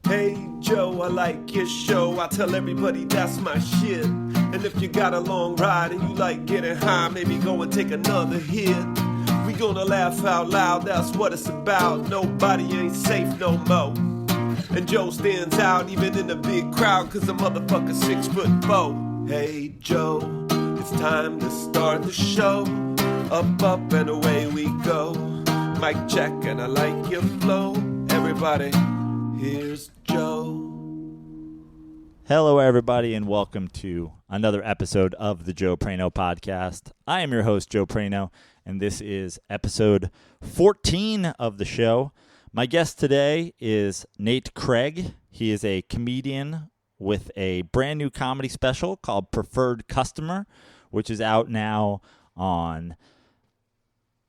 Hey Joe, I like your show. I tell everybody that's my shit. And if you got a long ride and you like getting high, maybe go and take another hit. We gonna laugh out loud, that's what it's about. Nobody ain't safe no more. And Joe stands out even in a big crowd, cause the motherfucker's 6'4". Hey Joe, it's time to start the show. Up, up, and away we go. Mic check, and I like your flow. Everybody, here's Joe. Hello, everybody, and welcome to another episode of the Joe Prano Podcast. I am your host, Joe Prano, and this is episode 14 of the show. My guest today is Nate Craig. He is a comedian with a brand new comedy special called Preferred Customer, which is out now on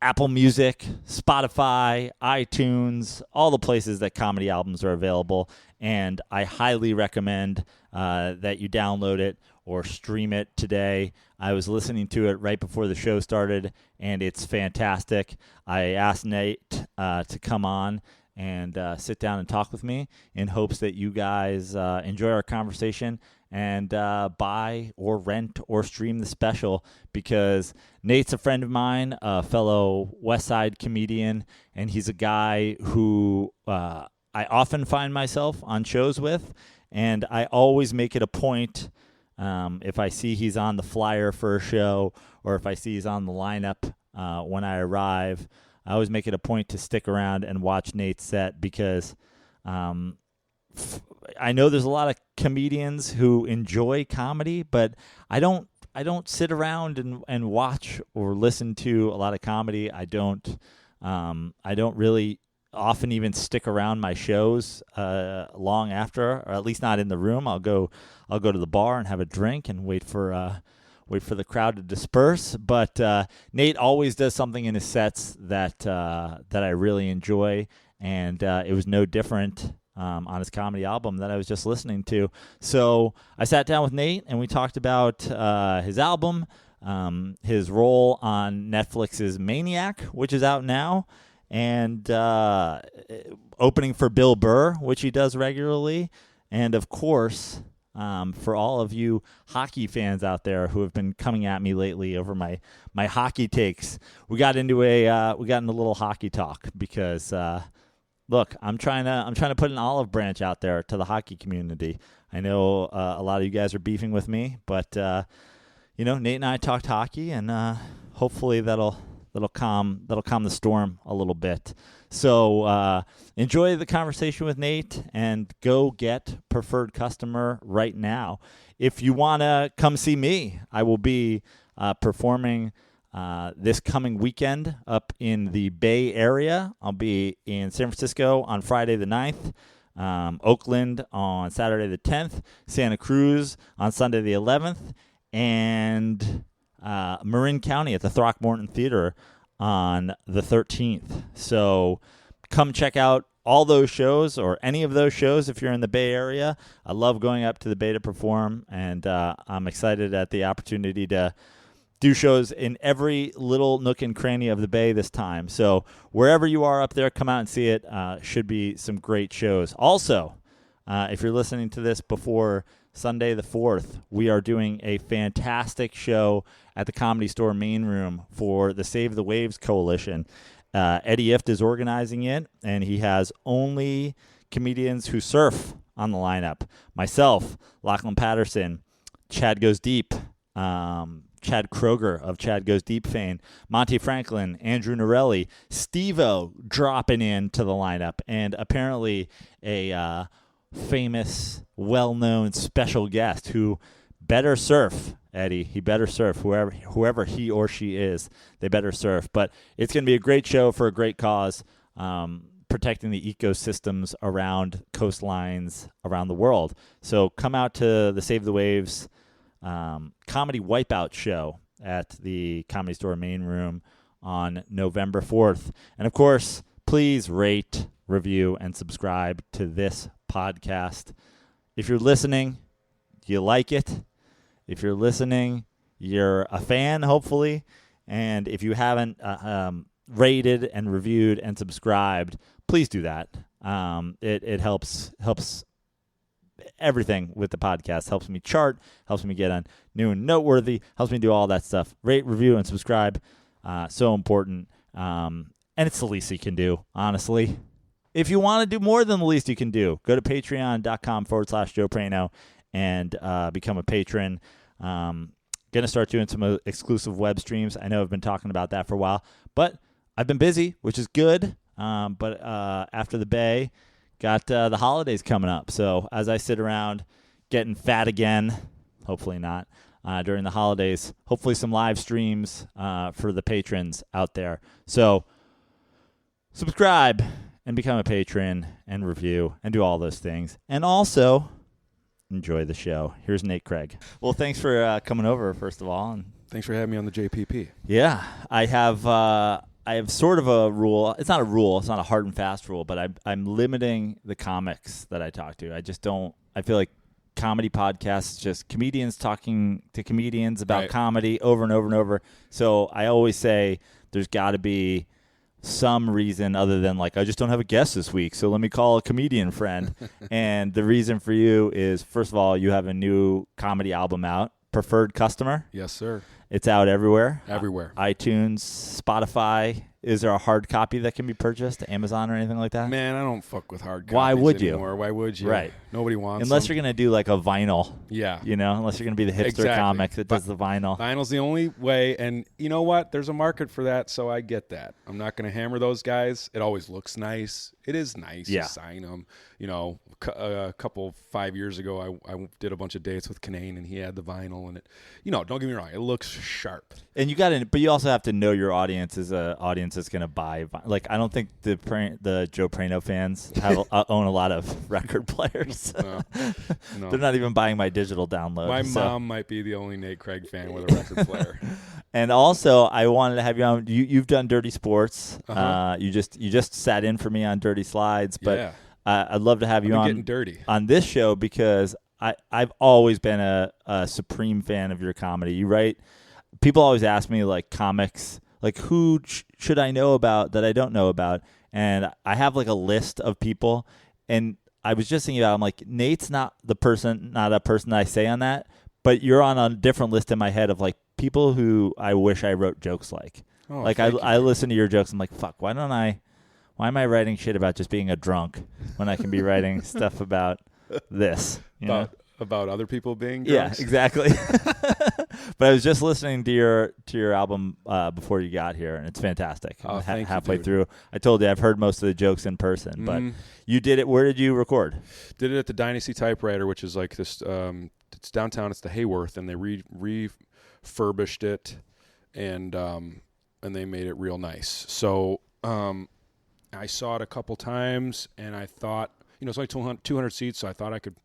Apple Music, Spotify, iTunes, all the places that comedy albums are available. And I highly recommend that you download it or stream it today. I was listening to it right before the show started, and it's fantastic. I asked Nate to come on and sit down and talk with me in hopes that you guys enjoy our conversation and buy or rent or stream the special, because Nate's a friend of mine, a fellow West Side comedian, and he's a guy who I often find myself on shows with, and I always make it a point, if I see he's on the flyer for a show or if I see he's on the lineup when I arrive, I always make it a point to stick around and watch Nate's set, because I know there's a lot of comedians who enjoy comedy, but I don't sit around and watch or listen to a lot of comedy. I don't really often even stick around my shows long after, or at least not in the room. I'll go to the bar and have a drink and wait for the crowd to disperse. But Nate always does something in his sets that I really enjoy, and it was no different on his comedy album that I was just listening to. So I sat down with Nate and we talked about his album, his role on Netflix's Maniac, which is out now, and opening for Bill Burr, which he does regularly, and of course, for all of you hockey fans out there who have been coming at me lately over my hockey takes, we got into a little hockey talk, because look, I'm trying to put an olive branch out there to the hockey community. I know a lot of you guys are beefing with me, but Nate and I talked hockey, and hopefully that'll calm the storm a little bit. So enjoy the conversation with Nate and go get Preferred Customer right now. If you want to come see me, I will be performing this coming weekend up in the Bay Area. I'll be in San Francisco on Friday the 9th, Oakland on Saturday the 10th, Santa Cruz on Sunday the 11th, and Marin County at the Throckmorton Theater on the 13th. So come check out all those shows, or any of those shows if you're in the Bay Area. I love going up to the Bay to perform, and I'm excited at the opportunity to do shows in every little nook and cranny of the Bay this time. So wherever you are up there, come out and see it. Should be some great shows. Also, if you're listening to this before Sunday the 4th, we are doing a fantastic show at the Comedy Store main room for the Save the Waves Coalition. Eddie Ift is organizing it, and he has only comedians who surf on the lineup. Myself, Lachlan Patterson, Chad Goes Deep, Chad Kroger of Chad Goes Deep fame, Monty Franklin, Andrew Norelli, Steve-O dropping into the lineup, and apparently a famous, well-known special guest who better surf, Eddie. He better surf, whoever he or she is. They better surf. But it's going to be a great show for a great cause, protecting the ecosystems around coastlines around the world. So come out to the Save the Waves Comedy Wipeout show at the Comedy Store main room on November 4th. And, of course, please rate, review, and subscribe to this podcast. If you're listening, you like it. If you're listening, you're a fan, hopefully. And if you haven't rated and reviewed and subscribed, please do that. It helps everything with the podcast. Helps me chart, helps me get on new and noteworthy, helps me do all that stuff. Rate, review, and subscribe. So important. And it's the least you can do, honestly. If you want to do more than the least you can do, go to patreon.com/Joe Prano and become a patron. Going to start doing some exclusive web streams. I know I've been talking about that for a while, but I've been busy, which is good. But after the Bay, got the holidays coming up. So as I sit around getting fat again, hopefully not, during the holidays, hopefully some live streams for the patrons out there. So subscribe and become a patron and review and do all those things. And also enjoy the show. Here's Nate Craig. Well, thanks for coming over, first of all. And thanks for having me on the JPP. Yeah, I have sort of a rule. It's not a rule. It's not a hard and fast rule, but I'm limiting the comics that I talk to. I just don't. I feel like comedy podcasts, just comedians talking to comedians about comedy over and over and over. So I always say there's got to be some reason other than like, I just don't have a guest this week, so let me call a comedian friend. And the reason for you is, first of all, you have a new comedy album out, Preferred Customer. Yes, sir. It's out everywhere. Everywhere. iTunes, Spotify. Is there a hard copy that can be purchased, Amazon or anything like that? Man, I don't fuck with hard copies Why would you? anymore. Why would you? Right. Nobody wants Unless them. you're going to do like a vinyl. Yeah. You know, unless you're going to be the hipster comic that does the vinyl. Vinyl's the only way, and you know what? There's a market for that, so I get that. I'm not going to hammer those guys. It always looks nice. It is nice to sign them. You know, a couple 5 years ago, I did a bunch of dates with Kanane, and he had the vinyl, and it, you know, don't get me wrong, it looks sharp. And you but you also have to know your audience is an audience that's going to buy. Like, I don't think the Joe Prano fans own a lot of record players. No. They're not even buying my digital download. My mom might be the only Nate Craig fan with a record player. And also, I wanted to have you on. You've done Dirty Sports. You just sat in for me on Dirty Slides, but I'd love to have you on getting dirty on this show because I've always been a supreme fan of your comedy. You write. People always ask me, like, comics, like, who should I know about that I don't know about? And I have, like, a list of people. And I was just thinking about it. I'm like, Nate's not a person I say on that, but you're on a different list in my head of, like, people who I wish I wrote jokes like. Oh, like, I listen to your jokes. I'm like, fuck, why am I writing shit about just being a drunk when I can be writing stuff about this? You know? About other people being drunks? Yeah, exactly. But I was just listening to your album before you got here, and it's fantastic. Oh, thank you, halfway dude. through, I told you I've heard most of the jokes in person, but you did it. Where did you record? Did it at the Dynasty Typewriter, which is like this. It's downtown. It's the Hayworth, and they refurbished it, and they made it real nice. So I saw it a couple times, and I thought, you know, it's only 200 seats, so I thought I could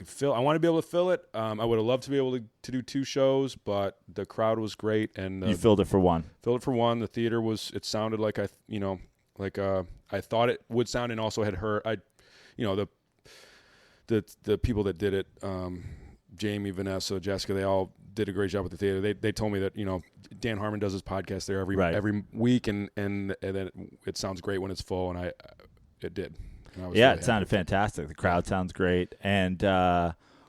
fill. I want to be able to fill it. I would have loved to be able to do 2 shows, but the crowd was great, and You filled it for one. Filled it for one. The theater it sounded like I thought it would sound, and also had heard. The people that did it, Jamie, Vanessa, Jessica, they all did a great job with the theater. They told me that, you know, Dan Harmon does his podcast there every week, and then it sounds great when it's full, and it did. Yeah, it sounded fantastic. The crowd sounds great. And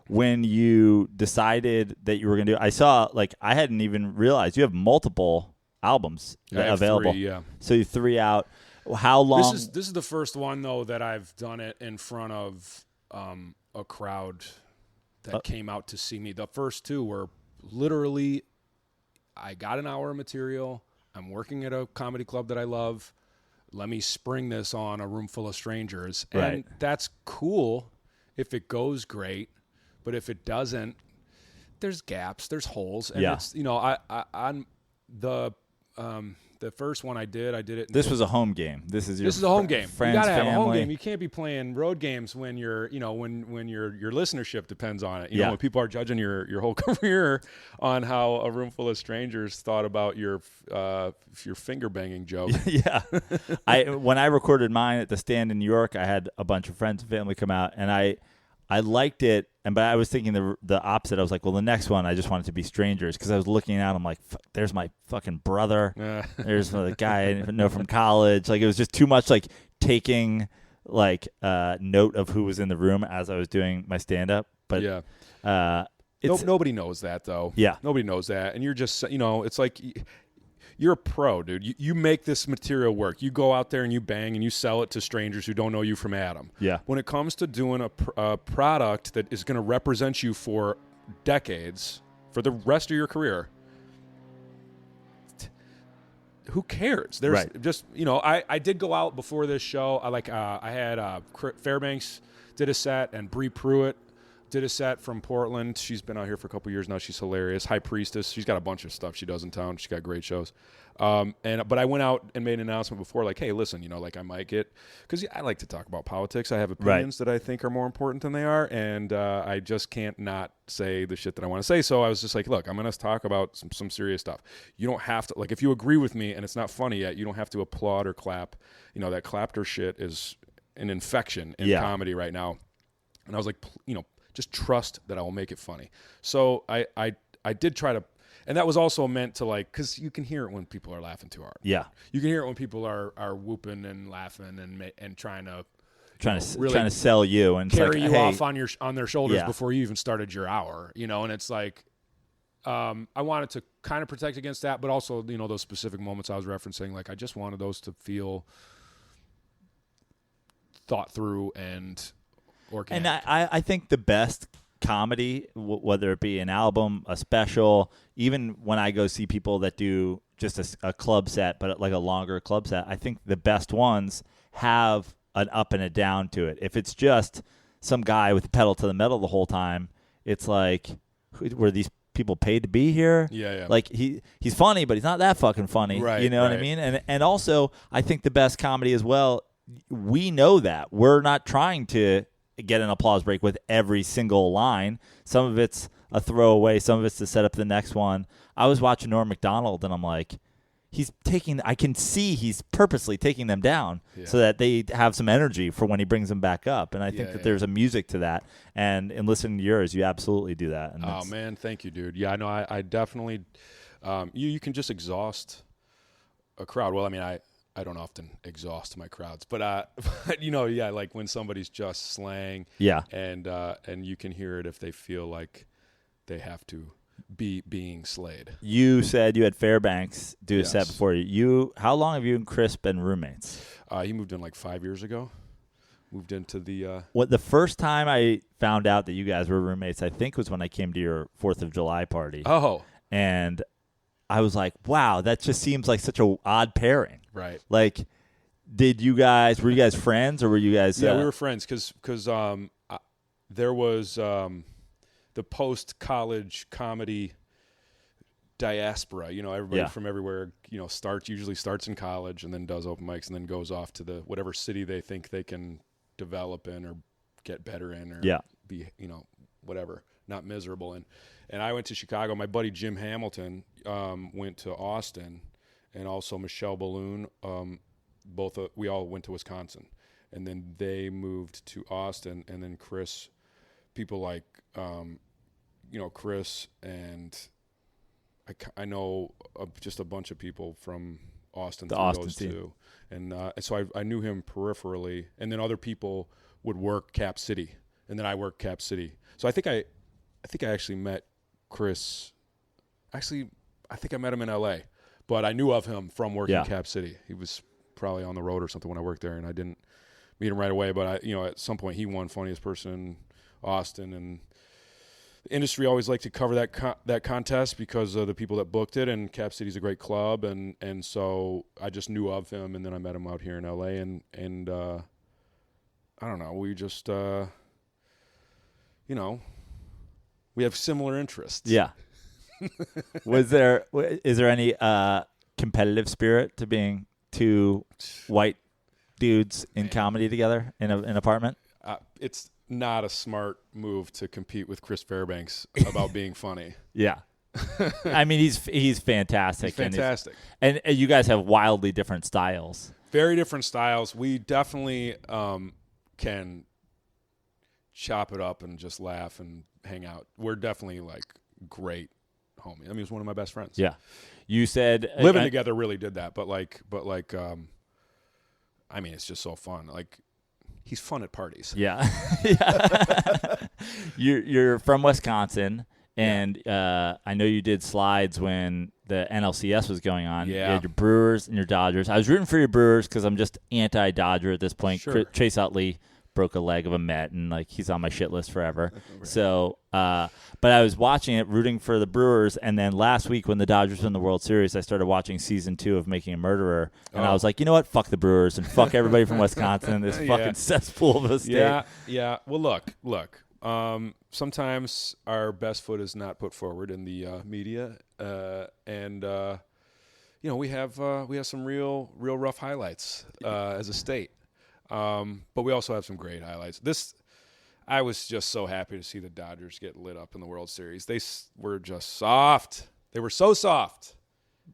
when you decided that you were going to do it, I saw, like, I hadn't even realized you have multiple albums available. 3, yeah. So you 3 out. How long? This is the first one, though, that I've done it in front of a crowd that came out to see me. The first 2 were literally, I got an hour of material. I'm working at a comedy club that I love. Let me spring this on a room full of strangers. Right. And that's cool if it goes great, but if it doesn't, there's gaps, there's holes. And it's, you know, on the first one I did it. This was a home game. This is a home game. Friends, you gotta have family. a home game. You can't be playing road games when you're, you know, when your listenership depends on it. You know, when people are judging your whole career on how a room full of strangers thought about your finger banging joke. Yeah. When I recorded mine at the Stand in New York, I had a bunch of friends and family come out, and I liked it, but I was thinking the opposite. I was like, well, the next one, I just want it to be strangers, because I was looking out, I'm like, there's my fucking brother. There's the guy I know from college. Like, it was just too much, like, taking note of who was in the room as I was doing my stand up. But nobody knows that though. Yeah. Nobody knows that. And you're just, it's like you're a pro, dude. You make this material work. You go out there and you bang and you sell it to strangers who don't know you from Adam. Yeah. When it comes to doing a product that is going to represent you for decades, for the rest of your career, who cares? There's just, I did go out before this show. I had Fairbanks did a set, and Bree Pruitt did a set from Portland. She's been out here for a couple years now. She's hilarious. High Priestess. She's got a bunch of stuff she does in town. She's got great shows. But I went out and made an announcement before, like, hey, listen, I might get, because I like to talk about politics. I have opinions that I think are more important than they are, and I just can't not say the shit that I want to say. So I was just like, look, I'm going to talk about some serious stuff. You don't have to, like, if you agree with me and it's not funny yet, you don't have to applaud or clap. That clapter shit is an infection in comedy right now. And I was like, just trust that I will make it funny. So I did try to, and that was also meant to, like, because you can hear it when people are laughing too hard. Yeah, you can hear it when people are whooping and laughing and trying to sell you and carry you off on their shoulders before you even started your hour. And it's like, I wanted to kind of protect against that, but also those specific moments I was referencing. Like, I just wanted those to feel thought through and organic. And I think the best comedy, whether it be an album, a special, even when I go see people that do just a club set, but like a longer club set, I think the best ones have an up and a down to it. If it's just some guy with the pedal to the metal the whole time, it's like, were these people paid to be here? Yeah. Like, he's funny, but he's not that fucking funny. Right, you know what I mean? And also, I think the best comedy as well, we know that. We're not trying to get an applause break with every single line. Some of it's a throwaway. Some of it's to set up the next one. I was watching Norm Macdonald, and I'm like, I can see he's purposely taking them down so that they have some energy for when he brings them back up. And I think that there's a music to that. And in listening to yours, you absolutely do that. And oh, man, thank you, dude. Yeah, I know. I definitely you can just exhaust a crowd. Well, I mean, I don't often exhaust my crowds, but like when somebody's just slang, and you can hear it if they feel like they have to be being slayed. You said you had Fairbanks do a set before you. How long have you and Chris been roommates? He moved in like 5 years ago. Moved into the the first time I found out that you guys were roommates, I think, was when I came to your 4th of July party. Oh, and I was like, wow, that just seems like such a odd pairing. Right. Like, were you guys friends, or were you guys? Yeah, we were friends because there was the post-college comedy diaspora. Everybody from everywhere, usually starts in college and then does open mics and then goes off to the whatever city they think they can develop in or get better in or be, whatever, not miserable in. And I went to Chicago. My buddy Jim Hamilton went to Austin, and also Michelle Balloon. We all went to Wisconsin, and then they moved to Austin. And then Chris, people like, Chris, and I know just a bunch of people from Austin. The through Austin those team. two, and so I knew him peripherally, and then other people would work Cap City, and then I worked Cap City. So I think I actually met Chris. Actually, I think I met him in L.A., but I knew of him from working Cap City. He was probably on the road or something when I worked there, and I didn't meet him right away. But at some point he won Funniest Person in Austin, and the industry always liked to cover that contest because of the people that booked it. And Cap City's a great club, and so I just knew of him, and then I met him out here in L.A. and I don't know, we just we have similar interests. Yeah. Is there any competitive spirit to being two white dudes in comedy together in an apartment? It's not a smart move to compete with Chris Fairbanks about being funny. Yeah. I mean, he's fantastic. He's fantastic. And you guys have wildly different styles. Very different styles. We definitely can chop it up and just laugh and hang out. We're definitely like great homie. I mean, he's one of my best friends. Yeah. You said living together really did that, but I mean, it's just so fun. Like, he's fun at parties. Yeah. You're from Wisconsin, and I know you did slides when the NLCS was going on. Yeah. You had your Brewers and your Dodgers. I was rooting for your Brewers because I'm just anti-Dodger at this point. Sure. Chase Utley broke a leg of a Met, and like he's on my shit list forever. Right. So, but I was watching it, rooting for the Brewers, and then last week when the Dodgers won the World Series, I started watching season 2 of Making a Murderer, and I was like, you know what? Fuck the Brewers and fuck everybody from Wisconsin, this fucking cesspool of a state. Yeah. Well, look. Sometimes our best foot is not put forward in the media, and we have some real rough highlights as a state. But we also have some great highlights. I was just so happy to see the Dodgers get lit up in the World Series. They were just soft. They were so soft.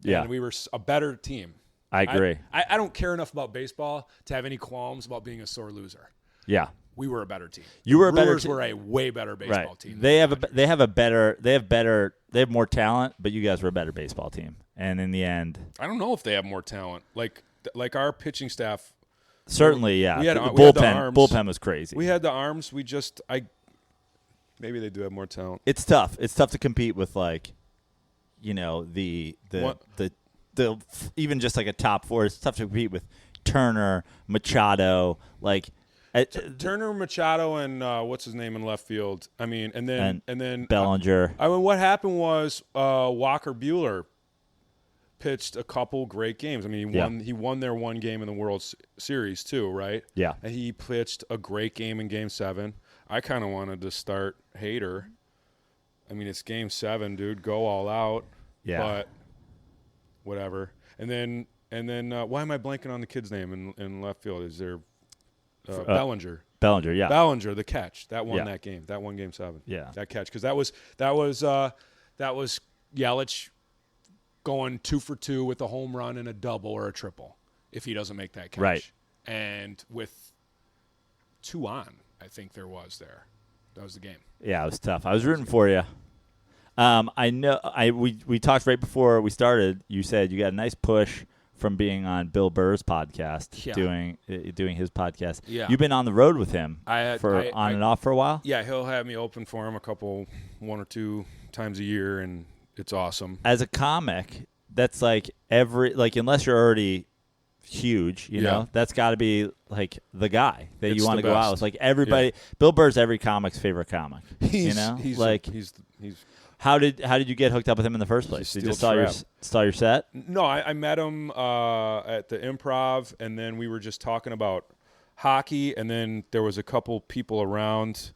Yeah. And we were a better team. I agree. I don't care enough about baseball to have any qualms about being a sore loser. Yeah. We were a better team. You were a better Brewers team. were a way better baseball Right. team. They have more talent, but you guys were a better baseball team. And in the end, I don't know if they have more talent. Like our pitching staff. certainly, yeah. We had the the arms. bullpen was crazy. We had the arms. Maybe they do have more talent. It's tough. It's tough to compete with the even just like a top 4. It's tough to compete with Turner, Machado, Turner, Machado, and what's his name in left field? I mean, and then Bellinger. What happened was Walker Buehler pitched a couple great games. I mean, he won their one game in the World Series too, right? Yeah. And he pitched a great game in Game 7. I kind of wanted to start Hader. I mean, it's Game 7, dude. Go all out. Yeah. But whatever. And then why am I blanking on the kid's name in left field? Is there Bellinger? Bellinger, yeah. Bellinger, the catch that won that game. That won Game 7. Yeah. That catch, because that was Yelich going 2 for 2 with a home run and a double or a triple if he doesn't make that catch. Right. And with 2 on, I think there was there. That was the game. Yeah, it was tough. I was rooting for you. I know. We talked right before we started. You said you got a nice push from being on Bill Burr's podcast, doing his podcast. Yeah. You've been on the road with him on and off for a while? Yeah, he'll have me open for him 1 or 2 times a year, and it's awesome. As a comic, that's unless you're already huge, you know, that's got to be like the guy that you want to go out with. Like everybody, Bill Burr's every comic's favorite comic. He's How did you get hooked up with him in the first place? Did you just saw your set? No, I met him at the Improv, and then we were just talking about hockey, and then there was a couple people around,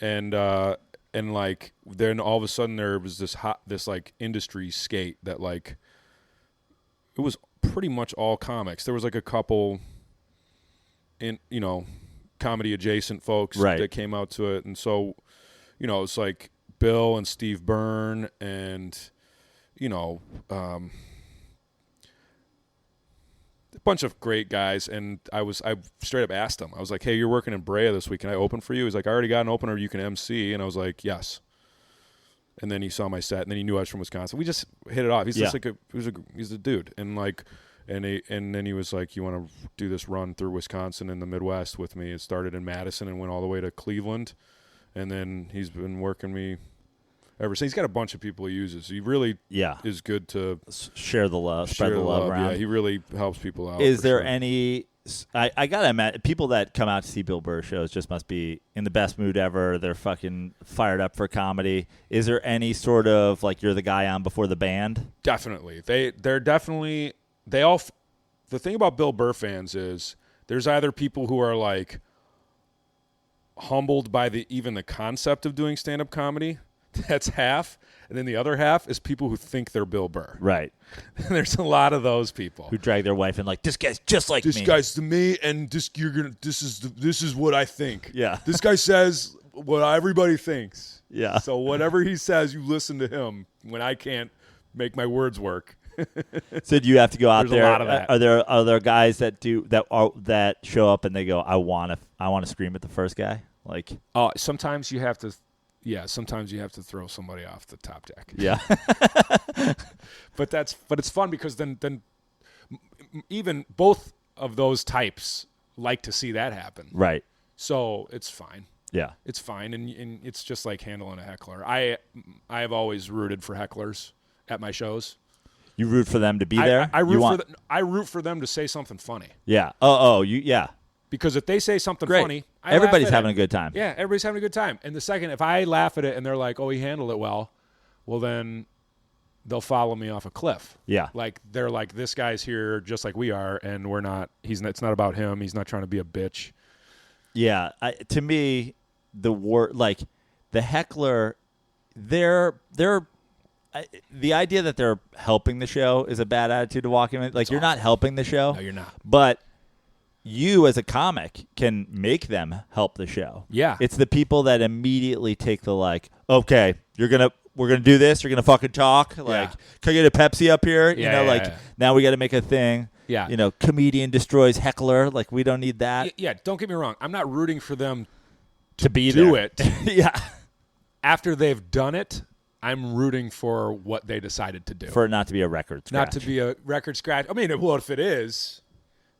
and then all of a sudden there was this industry skate that it was pretty much all comics. There was a couple in comedy adjacent folks that came out to it, and so it's Bill and Steve Byrne and a bunch of great guys, and I straight up asked him. I was like, "Hey, you're working in Brea this week. Can I open for you?" He's like, "I already got an opener. You can MC." And I was like, "Yes." And then he saw my set, and then he knew I was from Wisconsin. We just hit it off. He's just he's a dude, and then he was like, "You want to do this run through Wisconsin and the Midwest with me?" It started in Madison and went all the way to Cleveland. And then he's been working me ever since. He's got a bunch of people he uses. He really is good to share the love, spread the love around. Yeah, he really helps people out. Is there any – I got to imagine people that come out to see Bill Burr shows just must be in the best mood ever. They're fucking fired up for comedy. Is there any sort of you're the guy on before the band? Definitely. They're definitely – the thing about Bill Burr fans is there's either people who are humbled by even the concept of doing stand-up comedy. That's half. And then the other half is people who think they're Bill Burr. Right. There's a lot of those people who drag their wife in this guy's just like me. This guy's to me, and this is what I think. Yeah. This guy says what everybody thinks. Yeah. So whatever he says, you listen to him when I can't make my words work. So do you have to go out There's there? A lot of that. Are there guys that show up and they go, I want to scream at the first guy? Sometimes you have to. Yeah, sometimes you have to throw somebody off the top deck. Yeah. but it's fun because then even both of those types like to see that happen. Right. So it's fine. Yeah. It's fine, and it's just like handling a heckler. I have always rooted for hecklers at my shows. You root for them to be there? I root for them to say something funny. Yeah. Yeah. Because if they say something Great. funny, everybody's having a good time. Yeah, everybody's having a good time. And the second, if I laugh at it and they're like, "Oh, he handled it well," then they'll follow me off a cliff. Yeah. Like they're like, "This guy's here just like we are, and we're not. It's not about him. He's not trying to be a bitch." Yeah. To me, the heckler, the idea that they're helping the show is a bad attitude to walk in. Like, you're not helping the show. No, you're not. But you as a comic can make them help the show. Yeah. It's the people that immediately take the okay, we're gonna do this, you're gonna fucking talk. Like, can I get a Pepsi up here? Now we gotta make a thing. Yeah. Comedian destroys heckler. Like, we don't need that. Yeah, don't get me wrong. I'm not rooting for them to be do there. it. Yeah. After they've done it, I'm rooting for what they decided to do. For it not to be a record scratch. Not to be a record scratch. I mean, well, if it is,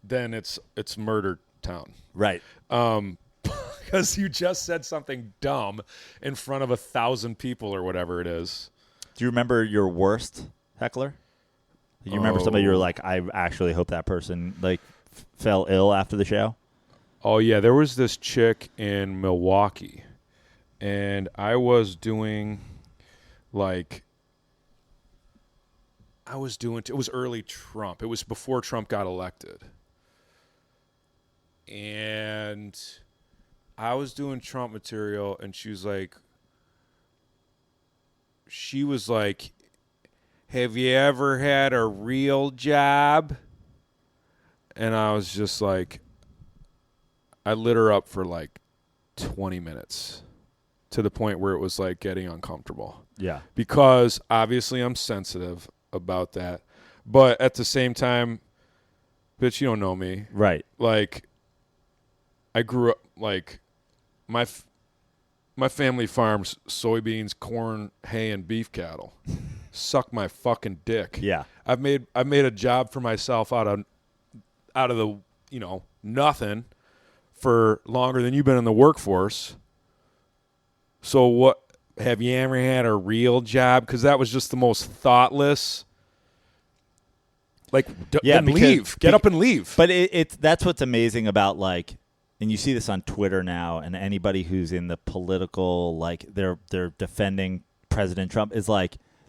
then it's murder town. Right. Because you just said something dumb in front of 1,000 people or whatever it is. Do you remember your worst heckler? You remember somebody you were like, I actually hope that person fell ill after the show? Oh, yeah. There was this chick in Milwaukee, and I was doing it was early Trump. It was before Trump got elected. And I was doing Trump material, and she was like, "Have you ever had a real job?" And I was just like, I lit her up for 20 minutes to the point where it was getting uncomfortable. Yeah. Because obviously I'm sensitive about that. But at the same time, bitch, you don't know me. Right. I grew up my family farms soybeans, corn, hay, and beef cattle. Suck my fucking dick. Yeah. I've made a job for myself out of the nothing for longer than you've been in the workforce. So what? Have you ever had a real job? Because that was just the most thoughtless. Then leave. Get up and leave. But that's what's amazing about and you see this on Twitter now, and anybody who's in the political, they're defending President Trump is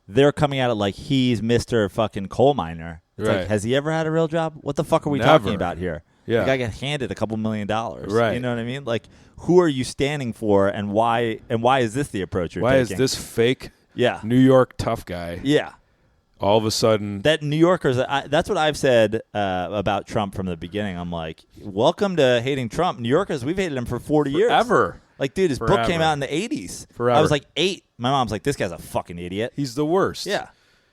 they're coming at it like he's Mr. fucking coal miner. It's right. has he ever had a real job? What the fuck are we Never. talking about here? Yeah. The guy got handed $2 million. Right. You know what I mean? Who are you standing for, and why is this the approach you're Why taking? is this fake New York tough guy all of a sudden? That New Yorkers, that's what I've said about Trump from the beginning. I'm like, welcome to hating Trump. New Yorkers, we've hated him for 40 years. Forever. Dude, his book came out in the 80s. Forever. I was 8. My mom's like, this guy's a fucking idiot. He's the worst. Yeah.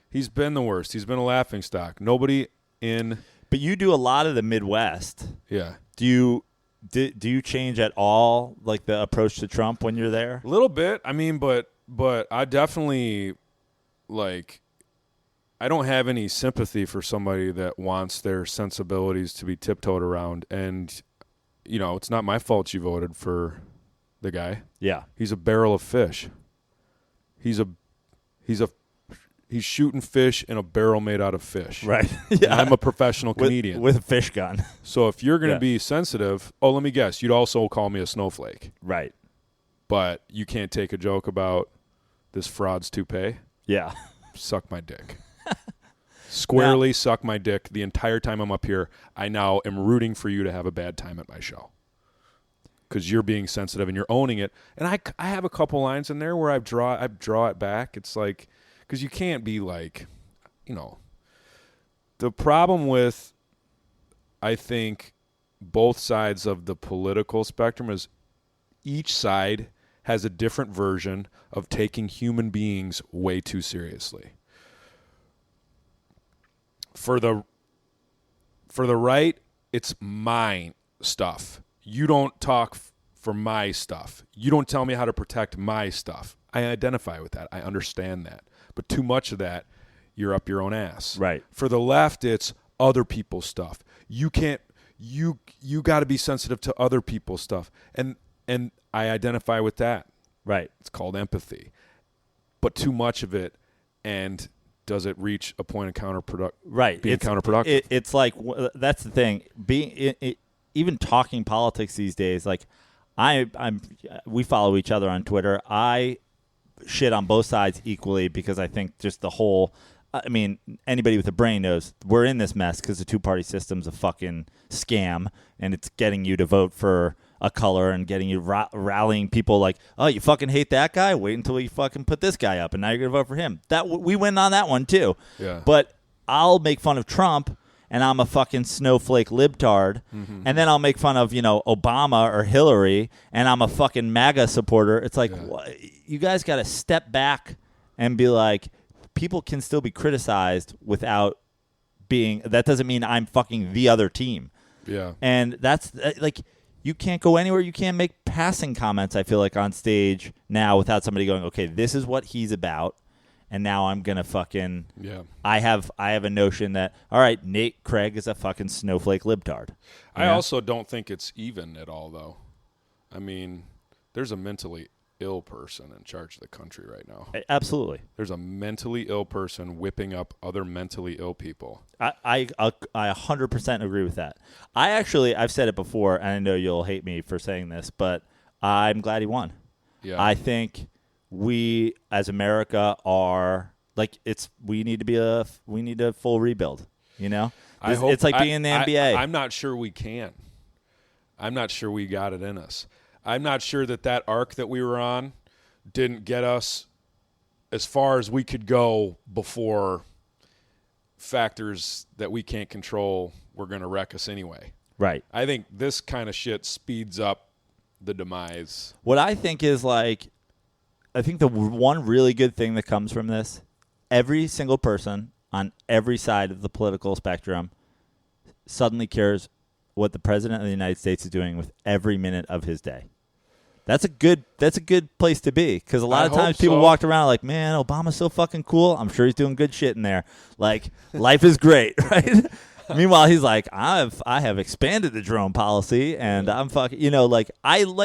He's been the worst. He's been a laughingstock. Nobody in. But you do a lot of the Midwest. Yeah. Do you change at all, the approach to Trump when you're there? A little bit. I mean, but I definitely, I don't have any sympathy for somebody that wants their sensibilities to be tiptoed around. And, it's not my fault you voted for the guy. Yeah. He's a barrel of fish. He's shooting fish in a barrel made out of fish. Right. Yeah. And I'm a professional comedian. With a fish gun. So if you're going to be sensitive, let me guess, you'd also call me a snowflake. Right. But you can't take a joke about this fraud's toupee? Yeah. Suck my dick. Squarely suck my dick the entire time I'm up here. I now am rooting for you to have a bad time at my show. Because you're being sensitive and you're owning it. And I have a couple lines in there where I draw it back. It's because you can't be the problem with, I think, both sides of the political spectrum is each side has a different version of taking human beings way too seriously. For the right, it's my stuff. You don't talk for my stuff. You don't tell me how to protect my stuff. I identify with that. I understand that. But too much of that, you're up your own ass. Right. For the left, it's other people's stuff. You can't you got to be sensitive to other people's stuff, and I identify with that. Right. It's called empathy, but too much of it, and does it reach a point of counterproductive? Right. Being counterproductive. It's like that's the thing. Even talking politics these days, like we follow each other on Twitter. I shit on both sides equally because I think just the whole. I mean, anybody with a brain knows we're in this mess because the two-party system's a fucking scam, and it's getting you to vote for a color and getting you rallying people like, oh, you fucking hate that guy? Wait until you fucking put this guy up, and now you're going to vote for him. We win on that one, too. Yeah. But I'll make fun of Trump, and I'm a fucking snowflake libtard, and then I'll make fun of, Obama or Hillary, and I'm a fucking MAGA supporter. It's like, you guys got to step back and be like, people can still be criticized without being – that doesn't mean I'm fucking the other team. Yeah. And that's like – you can't go anywhere. You can't make passing comments, I feel like, on stage now without somebody going, okay, this is what he's about, and now I'm going to fucking I have a notion that, all right, Nate Craig is a fucking snowflake libtard. I also don't think it's even at all, though. I mean, there's a mentally ill person in charge of the country right now. Absolutely. There's a mentally ill person whipping up other mentally ill people. I 100% agree with that. I've said it before, and I know you'll hate me for saying this, but I'm glad he won. Yeah. I think we, as America, are like we need a full rebuild. It's like being in the NBA. I'm not sure we can. I'm not sure we got it in us. I'm not sure that arc that we were on didn't get us as far as we could go before factors that we can't control were going to wreck us anyway. Right. I think this kind of shit speeds up the demise. What I think is I think the one really good thing that comes from this, every single person on every side of the political spectrum suddenly cares what the president of the United States is doing with every minute of his day. That's a good place to be, because a lot of times people walked around like, man, Obama's so fucking cool. I'm sure he's doing good shit in there. Like, life is great, right? Meanwhile, he's like, I have expanded the drone policy, and I'm fucking, I like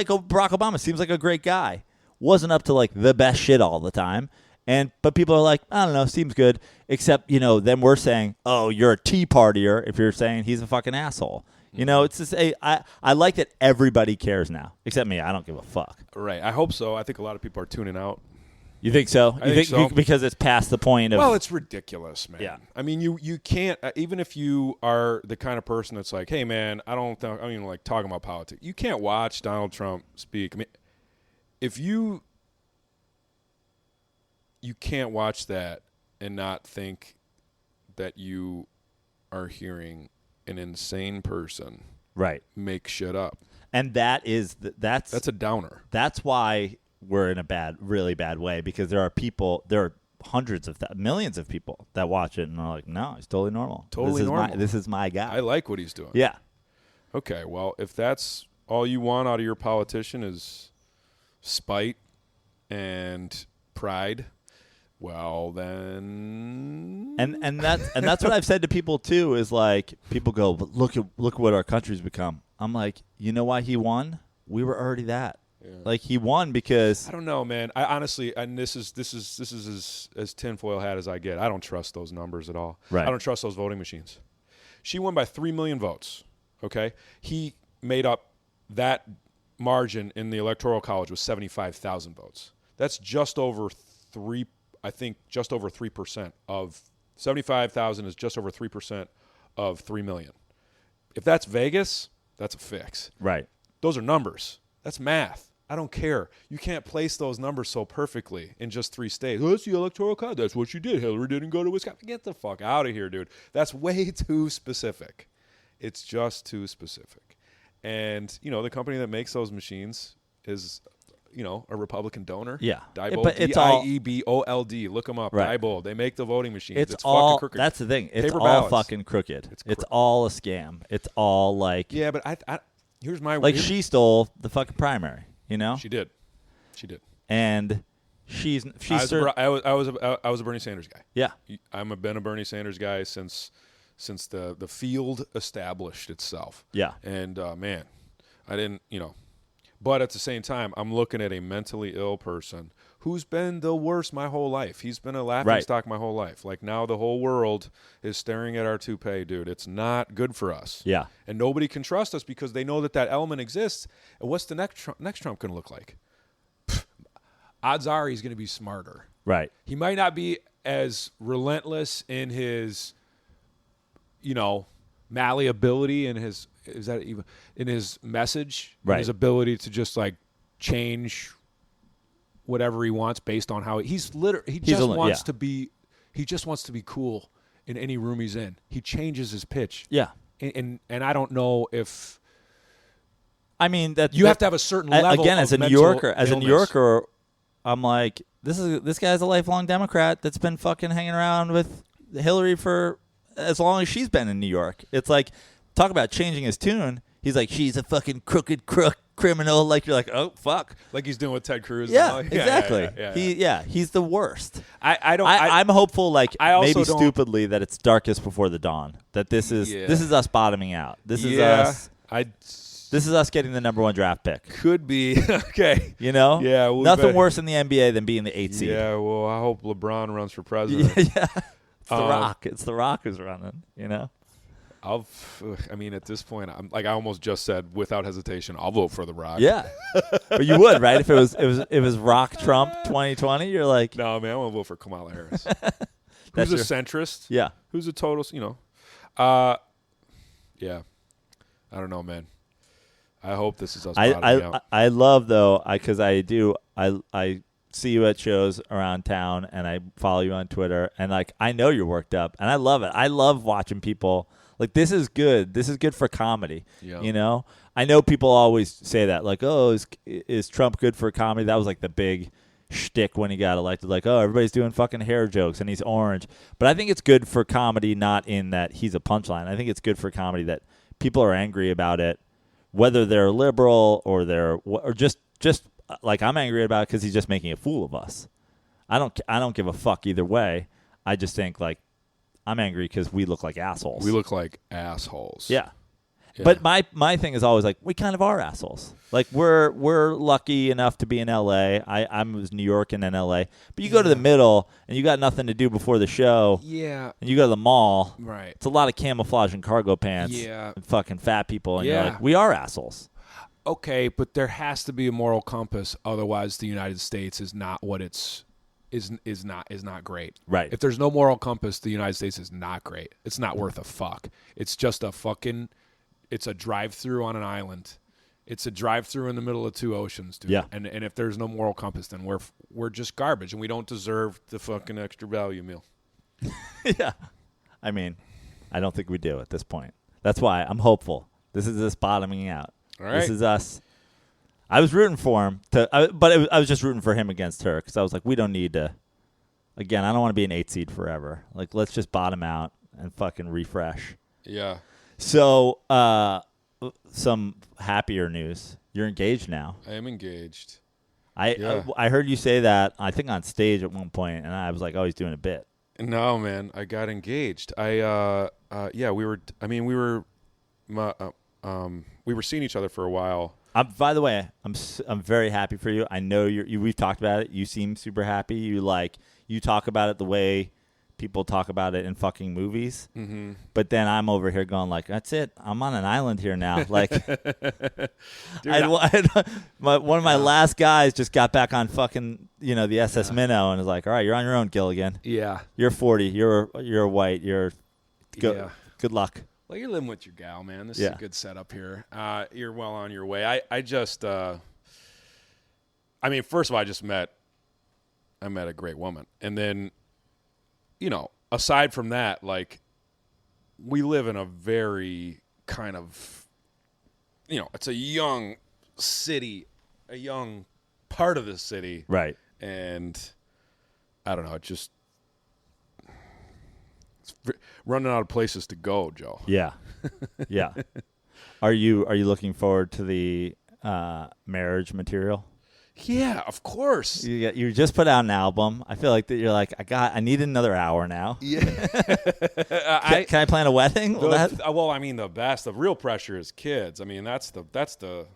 Barack Obama. Seems like a great guy. Wasn't up to like the best shit all the time. But people are like, I don't know, seems good. Except, then we're saying, oh, you're a Tea Partier if you're saying he's a fucking asshole. It's just I like that everybody cares now, except me. I don't give a fuck. Right. I hope so. I think a lot of people are tuning out. You think so? I think so. Because it's past the point of. Well, it's ridiculous, man. Yeah. I mean, you can't even if you are the kind of person that's like, hey, man, I don't even like talking about politics. You can't watch Donald Trump speak. I mean, if you can't watch that and not think that you are hearing an insane person make shit up. And that's a downer. That's why we're in a really bad way, because there are hundreds of millions of people that watch it and are like, no, he's totally normal. This is my guy. I like what he's doing. Yeah. Okay, well, if that's all you want out of your politician is spite and pride, well, then, and that's what I've said to people too. Is like, people go, but look what our country's become. I'm like, you know why he won? We were already that. Yeah. Like, he won because I don't know, man. I honestly, and this is as tinfoil hat as I get. I don't trust those numbers at all. Right. I don't trust those voting machines. She won by 3 million votes. Okay, he made up that margin in the Electoral College with 75,000 votes. That's just over 3% of 75,000 is just over 3% of 3 million. If that's Vegas, that's a fix. Right. Those are numbers. That's math. I don't care. You can't place those numbers so perfectly in just 3 states. Oh, that's the Electoral College. That's what you did. Hillary didn't go to Wisconsin. Get the fuck out of here, dude. That's way too specific. It's just too specific. And, the company that makes those machines is a Republican donor. Yeah. Diebold, but it's all Diebold. Look them up. Right. Diebold. They make the voting machines. It's all fucking crooked. That's the thing. It's Paper all ballots. fucking crooked. It's all a scam. It's all like. Yeah, but I here's my like she stole the fucking primary. She did. And I was a Bernie Sanders guy. Yeah. I've been a Bernie Sanders guy since since the field established itself. Yeah. And man, I didn't, but at the same time, I'm looking at a mentally ill person who's been the worst my whole life. He's been a laughingstock my whole life. Like, now the whole world is staring at our toupee, dude. It's not good for us. Yeah. And nobody can trust us because they know that element exists. And what's the next Trump going to look like? Odds are he's going to be smarter. Right. He might not be as relentless in his, malleability and in his message, right. his ability to just like change whatever he wants based on how he just wants to be cool in any room he's in. He changes his pitch. Yeah. And I don't know if that you have to have a certain level again, of as a New Yorker, I'm like, this guy's a lifelong Democrat that's been fucking hanging around with Hillary for as long as she's been in New York. It's like, talk about changing his tune. He's like, she's a fucking crooked criminal. Like, you're like, oh fuck, like he's doing with Ted Cruz. Yeah, exactly. He's the worst. I'm hopeful. Like, maybe stupidly, that it's darkest before the dawn. That this is us bottoming out. This is us. This is us getting the number 1 draft pick. Could be. Okay. Yeah. Nothing worse in the NBA than being the 8th seed. Yeah. Well, I hope LeBron runs for president. Yeah. It's The Rock. It's The Rock who's running. At this point, I'm like, I almost just said without hesitation, I'll vote for The Rock. Yeah. But you would, right? If it was Rock Trump 2020, you're like, no, man, I want to vote for Kamala Harris. Who's a centrist? Yeah. Who's a total, yeah. I don't know, man. I hope this is us bottoming out. I love, though, because I see you at shows around town, and I follow you on Twitter, and like, I know you're worked up, and I love it. I love watching people. Like, this is good. This is good for comedy. Yeah. I know people always say that, like, oh, is Trump good for comedy? That was like the big shtick when he got elected. Like, oh, everybody's doing fucking hair jokes and he's orange. But I think it's good for comedy, not in that he's a punchline. I think it's good for comedy that people are angry about it, whether they're liberal or just like, I'm angry about it because he's just making a fool of us. I don't give a fuck either way. I just think, like, I'm angry because we look like assholes. We look like assholes. Yeah. But my thing is always like, we kind of are assholes. Like, we're lucky enough to be in L.A. I was New York and then L.A. But you go to the middle and you got nothing to do before the show. Yeah. And you go to the mall. Right. It's a lot of camouflage and cargo pants. Yeah. And fucking fat people. And you're like, we are assholes. Okay, but there has to be a moral compass. Otherwise, the United States is not what it's is not great. Right. If there's no moral compass, the United States is not great. It's not worth a fuck. It's just it's a drive-through on an island. It's a drive-through in the middle of 2 oceans, dude. Yeah. And if there's no moral compass, then we're just garbage, and we don't deserve the fucking extra value meal. Yeah. I don't think we do at this point. That's why I'm hopeful. This is us bottoming out. All right. This is us. I was rooting for him, I was just rooting for him against her because I was like, we don't need to. Again, I don't want to be an 8 seed forever. Like, let's just bottom out and fucking refresh. Yeah. So, some happier news. You're engaged now. I am engaged. I heard you say that, I think, on stage at one point, and I was like, oh, he's doing a bit. No, man, I got engaged. We were seeing each other for a while. By the way, I'm very happy for you. I know we've talked about it. You seem super happy. You talk about it the way people talk about it in fucking movies. Mm-hmm. But then I'm over here going like, that's it. I'm on an island here now. Like, dude, one of my last guys just got back on fucking, the SS Minnow and was like, all right, you're on your own, Gilligan. Yeah. You're 40. You're white. Good luck. Well, you're living with your gal, man. This is a good setup here. You're well on your way. I just, first of all, I met a great woman. And then, aside from that, like, we live in a very kind of, it's a young city, a young part of the city. Right. And I don't know, it's running out of places to go, Joe. Yeah. Yeah. Are you looking forward to the marriage material? Yeah, of course. You just put out an album. I feel like that you're like, I need another hour now. Yeah. Can I plan a wedding? Well, I mean, the real pressure is kids. I mean, that's the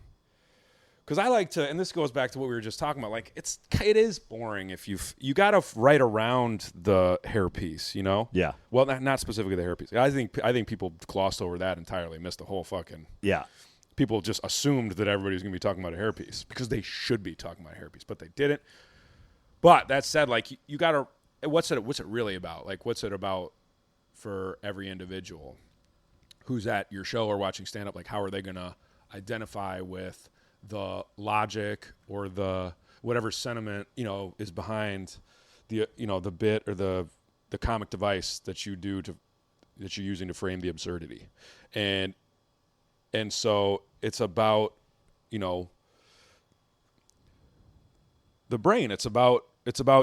because I like to, and this goes back to what we were just talking about. Like, it is boring if you got to write around the hairpiece, you know? Yeah. Well, not specifically the hairpiece. I think people glossed over that entirely, missed the whole fucking. Yeah. People just assumed that everybody was going to be talking about a hairpiece because they should be talking about a hairpiece, but they didn't. But that said, like, you got to, what's it really about? Like, what's it about for every individual who's at your show or watching stand-up? Like, how are they going to identify with the logic or the whatever sentiment, you know, is behind the, you know, the bit or the comic device that you do that you're using to frame the absurdity. And so it's about, you know, the brain. It's about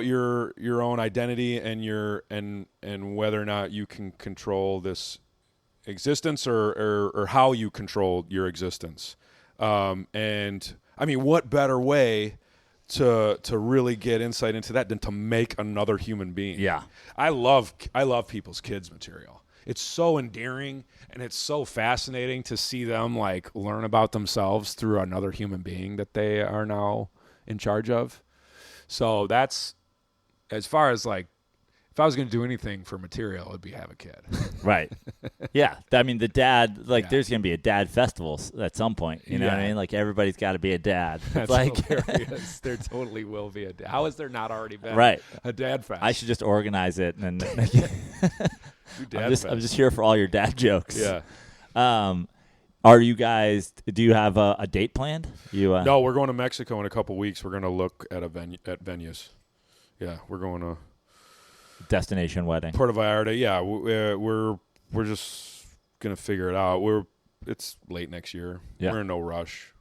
your own identity and whether or not you can control this existence or how you control your existence. And I mean, what better way to really get insight into that than to make another human being? Yeah. I love people's kids material. It's so endearing and it's so fascinating to see them like learn about themselves through another human being that they are now in charge of. So that's, as far as like, if I was going to do anything for material, it would be have a kid. Right. Yeah. I mean, the dad, like, there's going to be a dad festival at some point. You know what I mean? Like, everybody's got to be a dad. That's like, hilarious. There totally will be a dad. How has there not already been a dad fest? I should just organize it. And I'm just here for all your dad jokes. Yeah. Are you guys, do you have a date planned? No, we're going to Mexico in a couple weeks. We're going to look at venues. Yeah, we're going to destination wedding. Puerto Vallarta. Yeah, we're just gonna figure it out. It's late next year. Yeah. We're in no rush.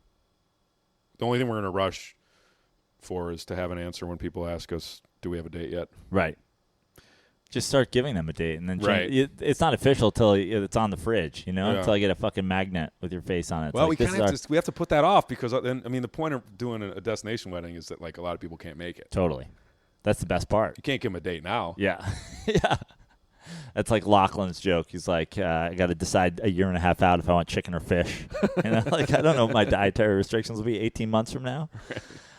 The only thing we're in a rush for is to have an answer when people ask us, "Do we have a date yet?" Right. Just start giving them a date, and then it's not official till it's on the fridge. You know, until I get a fucking magnet with your face on it. It's well, like, we have to put that off because then I mean the point of doing a destination wedding is that like a lot of people can't make it. Totally. That's the best part. You can't give them a date now. Yeah. Yeah. That's like Lachlan's joke. He's like, I got to decide a year and a half out if I want chicken or fish. You know, like, I don't know if my dietary restrictions will be 18 months from now.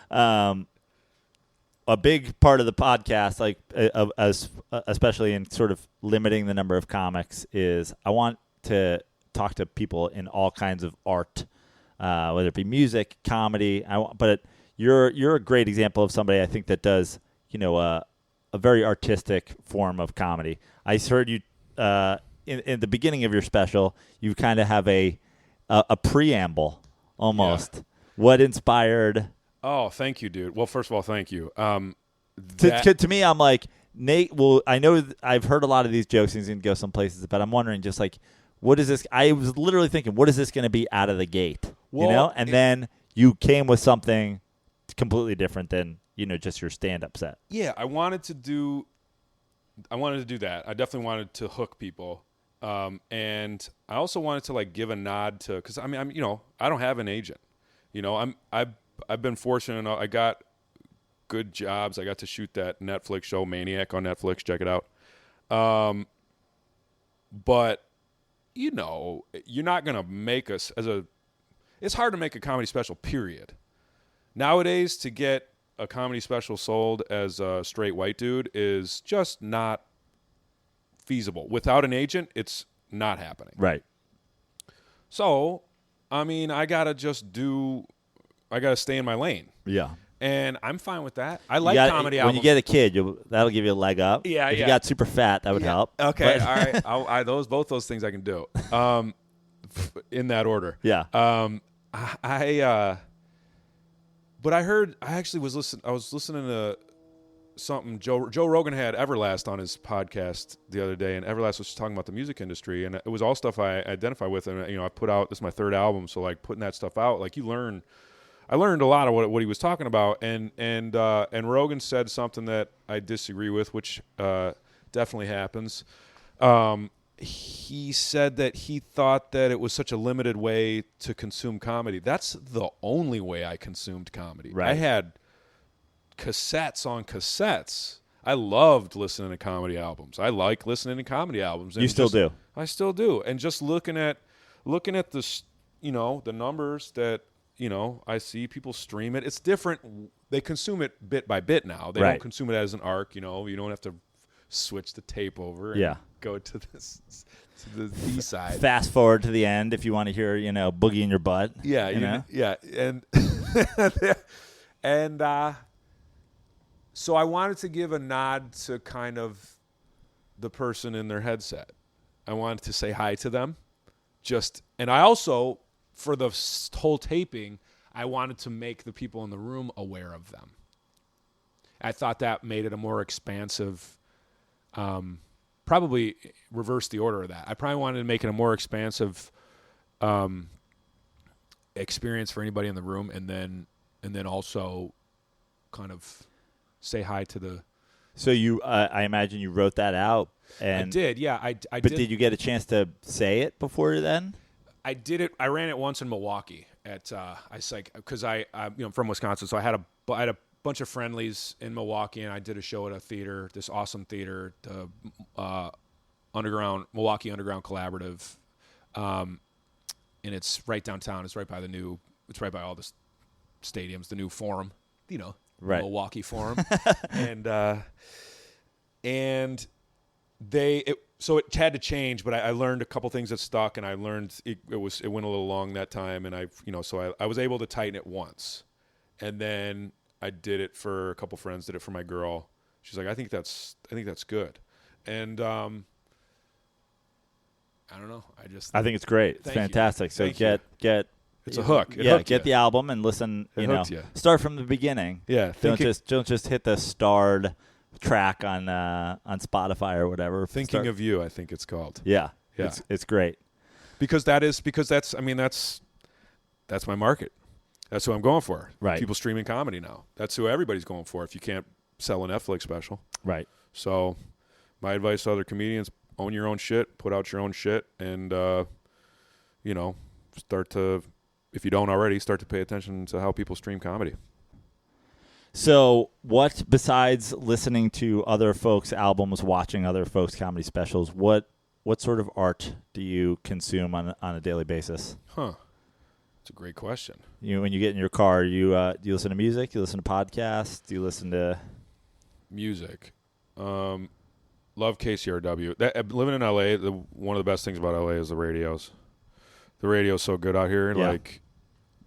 A big part of the podcast, like especially in sort of limiting the number of comics, is I want to talk to people in all kinds of art, whether it be music, comedy. But you're a great example of somebody I think that does, you know, a very artistic form of comedy. I heard you in the beginning of your special, you kind of have a preamble almost. Yeah. What inspired? Oh, thank you, dude. Well, first of all, thank you. To me, I'm like, Nate, well, I know I've heard a lot of these jokes and he's going to go some places, but I'm wondering just like, what is this? I was literally thinking, what is this going to be out of the gate? Well, you know? And then you came with something completely different than, you know, just your stand-up set. Yeah, I wanted to do that. I definitely wanted to hook people. And I also wanted to like give a nod to, because I mean, I'm, you know, I don't have an agent. You know, I've been fortunate enough. I got good jobs. I got to shoot that Netflix show Maniac on Netflix. Check it out. But you know, you're not gonna make us it's hard to make a comedy special, period. Nowadays, to get a comedy special sold as a straight white dude is just not feasible. Without an agent, it's not happening. Right. So, I mean, I gotta stay in my lane. Yeah. And I'm fine with that. I like comedy albums. When you get a kid, that'll give you a leg up. Yeah, if you got super fat, that would help. Okay, all right. Both those things I can do. In that order. Yeah. But I was listening to something Joe Rogan had Everlast on his podcast the other day, and Everlast was talking about the music industry, and it was all stuff I identify with, and you know, I put out, this is my third album, so like putting that stuff out, like I learned a lot of what he was talking about, and Rogan said something that I disagree with, which definitely happens. He said that he thought that it was such a limited way to consume comedy. That's the only way I consumed comedy. Right. cassettes on cassettes. I loved listening to comedy albums. I like listening to comedy albums. And You still do? I still do. And just looking at the, the numbers that, I see people stream it. It's different. They consume it bit by bit now. They don't consume it as an arc. You don't have to switch the tape over and go to the B side. Fast forward to the end if you want to hear, Boogie in Your Butt. Yeah. Yeah. And, and, so I wanted to give a nod to kind of the person in their headset. I wanted to say hi to them. And I also, for the whole taping, I wanted to make the people in the room aware of them. I thought that made it a more expansive, probably reverse the order of that. I probably wanted to make it a more expansive experience for anybody in the room, and then also kind of say hi to the. So you, I imagine you wrote that out. And I did, yeah. I but did you get a chance to say it before then? I did it. I ran it once in Milwaukee at because I'm from Wisconsin, so I had a bunch of friendlies in Milwaukee, and I did a show at a theater, this awesome theater, the Milwaukee Underground Collaborative, and it's right downtown. It's right by all the stadiums, the new Forum, right. Milwaukee Forum, and so it had to change, but I learned a couple things that stuck, and I learned it went a little long that time, and so I was able to tighten it once, and then I did it for a couple friends, did it for my girl. She's like, I think that's good, and I don't know, I think it's great. It's fantastic. So get it's a hook. Get the album and listen. Start from the beginning. Yeah, don't just hit the starred track on Spotify or whatever. Thinking of You, I think it's called. Yeah. It's great. Because that's my market. That's who I'm going for. Right. People streaming comedy now. That's who everybody's going for if you can't sell a Netflix special. Right. So my advice to other comedians, own your own shit, put out your own shit, and start to, if you don't already, start to pay attention to how people stream comedy. So what, besides listening to other folks' albums, watching other folks' comedy specials, what sort of art do you consume on a daily basis? That's a great question. When you get in your car, do you listen to music? Do you listen to podcasts? Do you listen to music? Love KCRW. Living in LA, one of the best things about LA is the radios. The radio's so good out here, and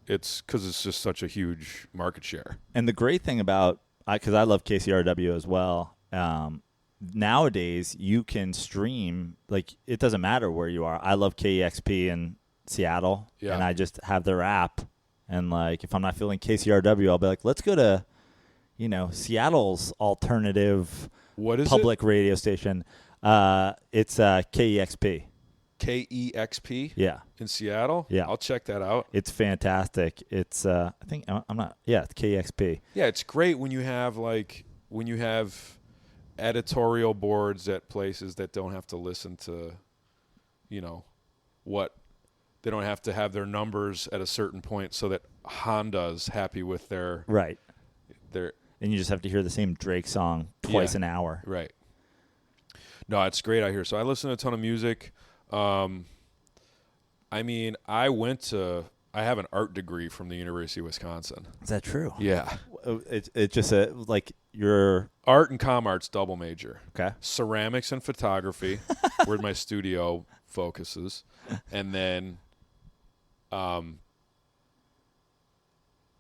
it's because it's just such a huge market share. And the great thing about, because I love KCRW as well, nowadays you can stream, it doesn't matter where you are. I love KEXP in Seattle, and I just have their app. And, if I'm not feeling KCRW, I'll be like, let's go to, Seattle's alternative public radio station. It's KEXP. KEXP? Yeah. In Seattle? Yeah. I'll check that out. It's fantastic. It's I think I'm not it's KEXP. Yeah, it's great when you have editorial boards at places that don't have to listen to what they don't have to have their numbers at a certain point so that Honda's happy with their and you just have to hear the same Drake song twice an hour. Right. No, it's great out here. So I listen to a ton of music. I have an art degree from the University of Wisconsin. Is that true? Yeah. It's just your art and comm arts double major. Okay. Ceramics and photography, where my studio focuses, and then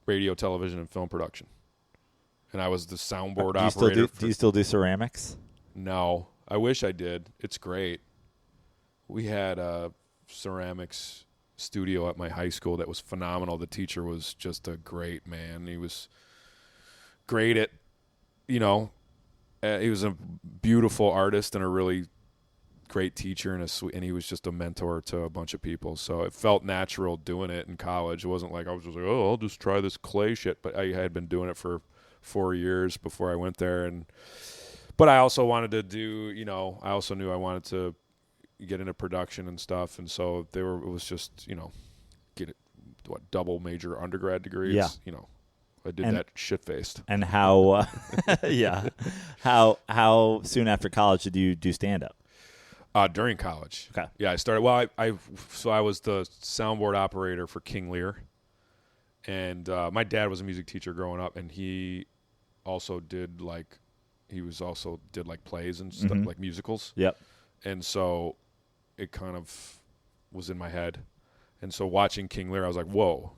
radio, television, and film production. And I was the soundboard operator. Do you still do ceramics? No, I wish I did. It's great. We had a ceramics studio at my high school that was phenomenal. The teacher was just a great man. He was great at, he was a beautiful artist and a really great teacher and he was just a mentor to a bunch of people. So it felt natural doing it in college. It wasn't like I was just like, oh, I'll just try this clay shit. But I had been doing it for 4 years before I went there. But I also wanted to do, I also knew I wanted to get into production and stuff. And so it was just, get it, double major undergrad degrees, I did that shit-faced. And how, yeah, how soon after college did you do stand-up? During college. Okay. Yeah, I started. Well, I was the soundboard operator for King Lear, and my dad was a music teacher growing up, and he also did plays and stuff, like musicals. Yep. And so it kind of was in my head, and so watching King Lear, I was like, whoa,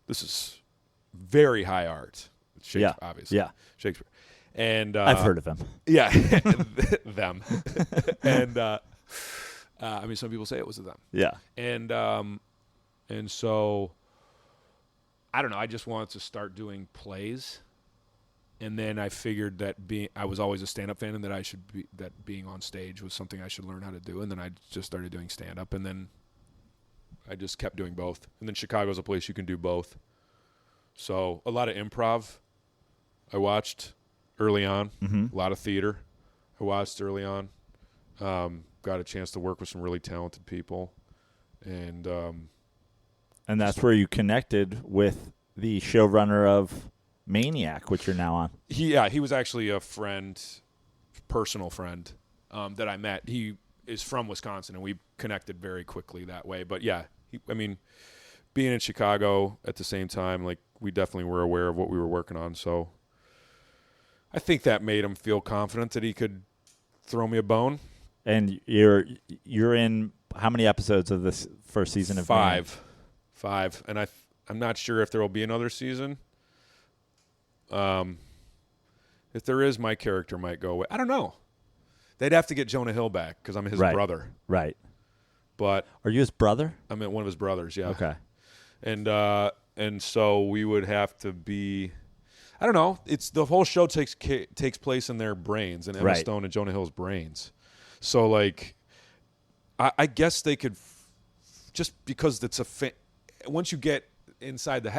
this is very high art. Shakespeare, obviously. Yeah. Shakespeare. And I've heard of him. Yeah, them. And I mean, some people say it was them. Yeah. And so I don't know. I just wanted to start doing plays, and then I figured that I was always a stand-up fan, and that being on stage was something I should learn how to do. And then I just started doing stand-up, and then I just kept doing both. And then Chicago's a place you can do both. So a lot of improv I watched early on. A lot of theater I watched early on. Got a chance to work with some really talented people. And that's where you connected with the showrunner of Maniac, which you're now on. He was actually a personal friend that I met. He is from Wisconsin, and we connected very quickly that way. But yeah, being in Chicago at the same time, like, we definitely were aware of what we were working on. So I think that made him feel confident that he could throw me a bone. And you're in how many episodes of this first season of Maniac? 5. And I'm not sure if there will be another season. If there is, my character might go away. I don't know. They'd have to get Jonah Hill back because I'm his brother. Right. But are you his brother? I'm one of his brothers, yeah. Okay. And so we would have to be, I don't know. It's the whole show takes place in their brains, in Emma Stone and Jonah Hill's brains. So like, I guess they could just because it's once you get inside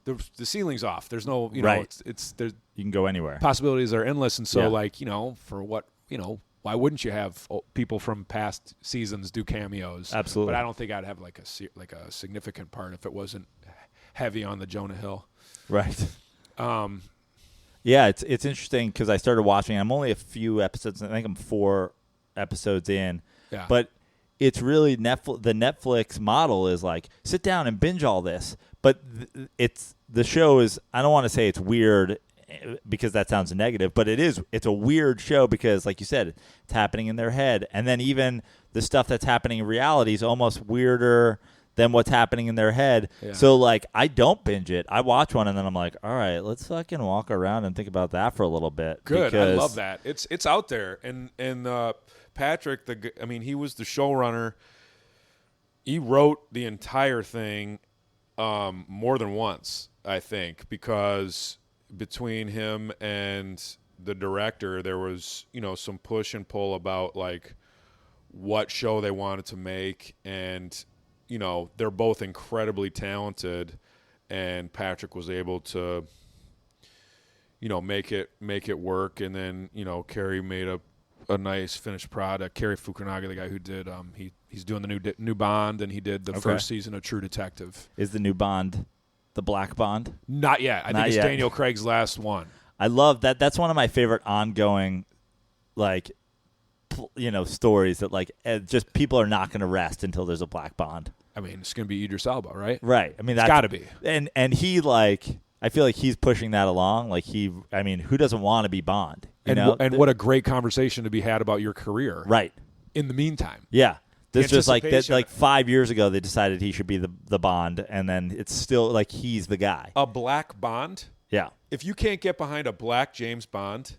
the ceiling's off. There's no, it's there. You can go anywhere. Possibilities are endless, and so for what why wouldn't you have people from past seasons do cameos? Absolutely. But I don't think I'd have like a significant part if it wasn't heavy on the Jonah Hill. Right. Yeah, it's interesting because I started watching. I'm only a few episodes. I think I'm 4 episodes in. Yeah. But it's really the Netflix model is like, sit down and binge all this. But the show is, I don't want to say it's weird because that sounds negative, but it's a weird show because, like you said, it's happening in their head. And then even the stuff that's happening in reality is almost weirder than what's happening in their head. Yeah. So, like, I don't binge it. I watch one, and then I'm like, all right, let's fucking walk around and think about that for a little bit. Good. I love that. It's out there. And Patrick, he was the showrunner. He wrote the entire thing more than once, I think, because between him and the director, there was, some push and pull about, like, what show they wanted to make, and they're both incredibly talented, and Patrick was able to, make it work. And then, Kerry made a nice finished product. Kerry Fukunaga, the guy who did, he's doing the new Bond, and he did the first season of True Detective. Is the new Bond the Black Bond? Not yet. I think it's Daniel Craig's last one. I love that. That's one of my favorite ongoing, like, stories that, like, just people are not going to rest until there's a Black Bond. I mean, it's going to be Idris Elba, right? Right. I mean, that's got to be. And he, like, I feel like he's pushing that along. Like, who doesn't want to be Bond? And what a great conversation to be had about your career. Right. In the meantime. Yeah. This just like that. Like 5 years ago, they decided he should be the Bond, and then it's still like he's the guy. A Black Bond? Yeah. If you can't get behind a Black James Bond,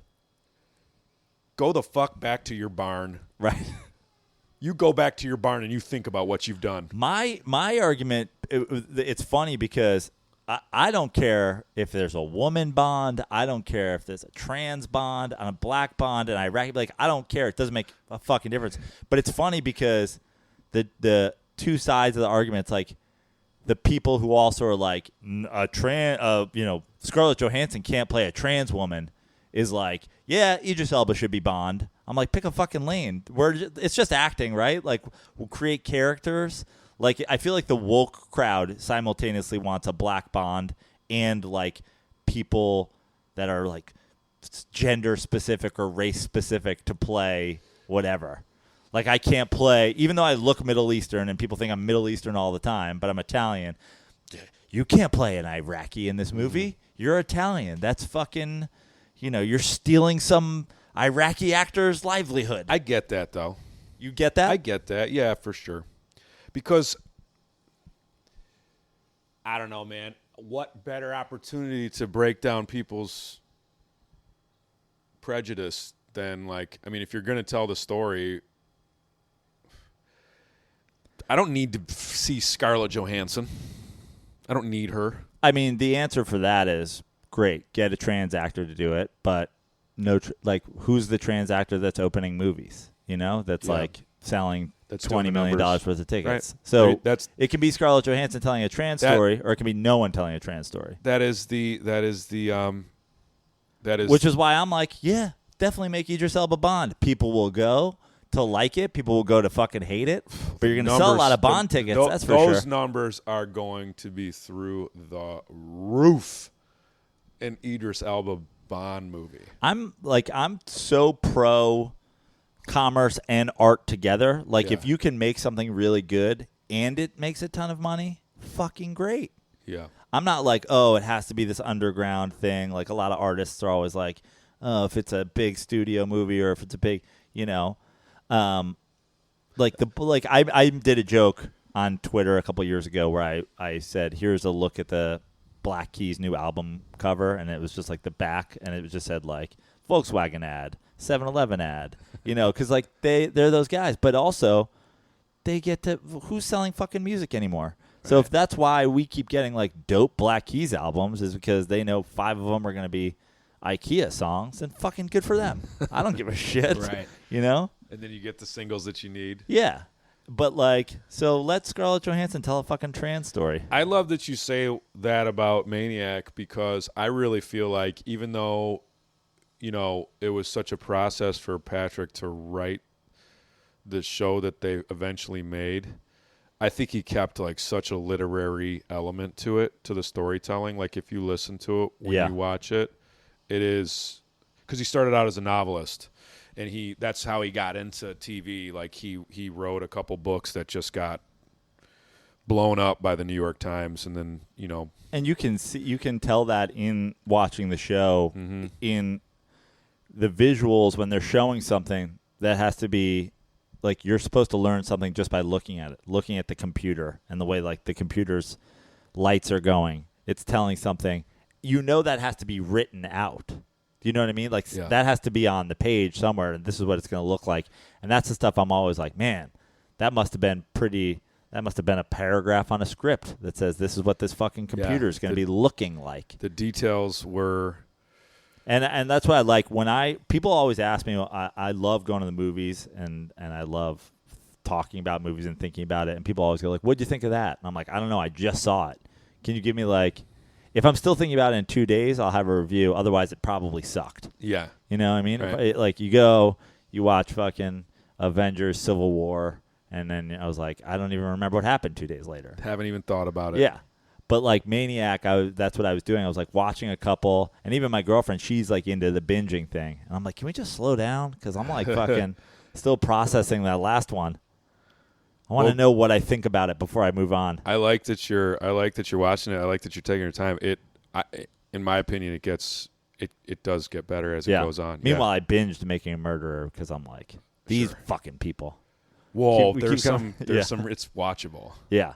go the fuck back to your barn. Right. You go back to your barn and you think about what you've done. My argument, it's funny because I don't care if there's a woman Bond. I don't care if there's a trans Bond, a Black Bond, and I don't care. It doesn't make a fucking difference. But it's funny because the two sides of the argument, it's like the people who also are like Scarlett Johansson can't play a trans woman is like, yeah, Idris Elba should be Bond. I'm like, pick a fucking lane. It's just acting, right? Like, we'll create characters. Like, I feel like the woke crowd simultaneously wants a Black Bond and like people that are like gender specific or race specific to play whatever. Like I can't play, even though I look Middle Eastern and people think I'm Middle Eastern all the time, but I'm Italian. You can't play an Iraqi in this movie. You're Italian. That's fucking, you're stealing some Iraqi actor's livelihood. I get that, though. You get that? I get that. Yeah, for sure. Because, I don't know, man. What better opportunity to break down people's prejudice than, like, I mean, if you're going to tell the story, I don't need to see Scarlett Johansson. I don't need her. I mean, the answer for that is great. Get a trans actor to do it, but who's the trans actor that's opening movies? That's like selling $20 million worth of tickets. Right. So it can be Scarlett Johansson telling a trans story, or it can be no one telling a trans story. Which is why I'm like, yeah, definitely make Idris Elba Bond. People will go to like it. People will go to fucking hate it. But you're going to sell a lot of Bond tickets, that's for sure. Those numbers are going to be through the roof in Idris Elba Bond movie. I'm so pro commerce and art together. Like if you can make something really good and it makes a ton of money, fucking great. Yeah. I'm not like, oh, it has to be this underground thing. Like a lot of artists are always like, oh, if it's a big studio movie or if it's a big, I did a joke on Twitter a couple years ago where I said, here's a look at the Black Keys new album cover, and it was just like the back, and it just said like Volkswagen ad, 7-Eleven ad, because like they're those guys, but also they get to who's selling fucking music anymore. Right. So if that's why we keep getting like dope Black Keys albums is because they know 5 of them are going to be IKEA songs, and fucking good for them. I don't give a shit. Right. And then you get the singles that you need. Yeah. But, so let Scarlett Johansson tell a fucking trans story. I love that you say that about Maniac because I really feel like even though, it was such a process for Patrick to write the show that they eventually made, I think he kept, such a literary element to it, to the storytelling. Like, if you listen to it when you watch it, it is – because he started out as a novelist. And that's how he got into TV. Like he wrote a couple books that just got blown up by the New York Times, and then And you can tell that in watching the show, in the visuals when they're showing something that has to be like you're supposed to learn something just by looking at it, looking at the computer and the way like the computer's lights are going. It's telling something. That has to be written out. Do you know what I mean? That has to be on the page somewhere, and this is what it's going to look like. And that's the stuff I'm always like, man, that must have been a paragraph on a script that says this is what this fucking computer is going to be looking like. The details were... And that's what I like. People always ask me, I love going to the movies, and I love talking about movies and thinking about it, and people always go like, what'd you think of that? And I'm like, I don't know, I just saw it. Can you give me if I'm still thinking about it in 2 days, I'll have a review. Otherwise, it probably sucked. Yeah. You know what I mean? Right. You watch fucking Avengers Civil War, and then I was like, I don't even remember what happened 2 days later. Haven't even thought about it. Yeah. But Maniac, that's what I was doing. I was watching a couple, and even my girlfriend, she's into the binging thing. And I'm like, can we just slow down? Because I'm fucking still processing that last one. I want to know what I think about it before I move on. I like that you're watching it. I like that you're taking your time. In my opinion, it does get better as it goes on. Meanwhile, I binged Making a Murderer because I'm like, these fucking people. Whoa, there's some. It's watchable. Yeah.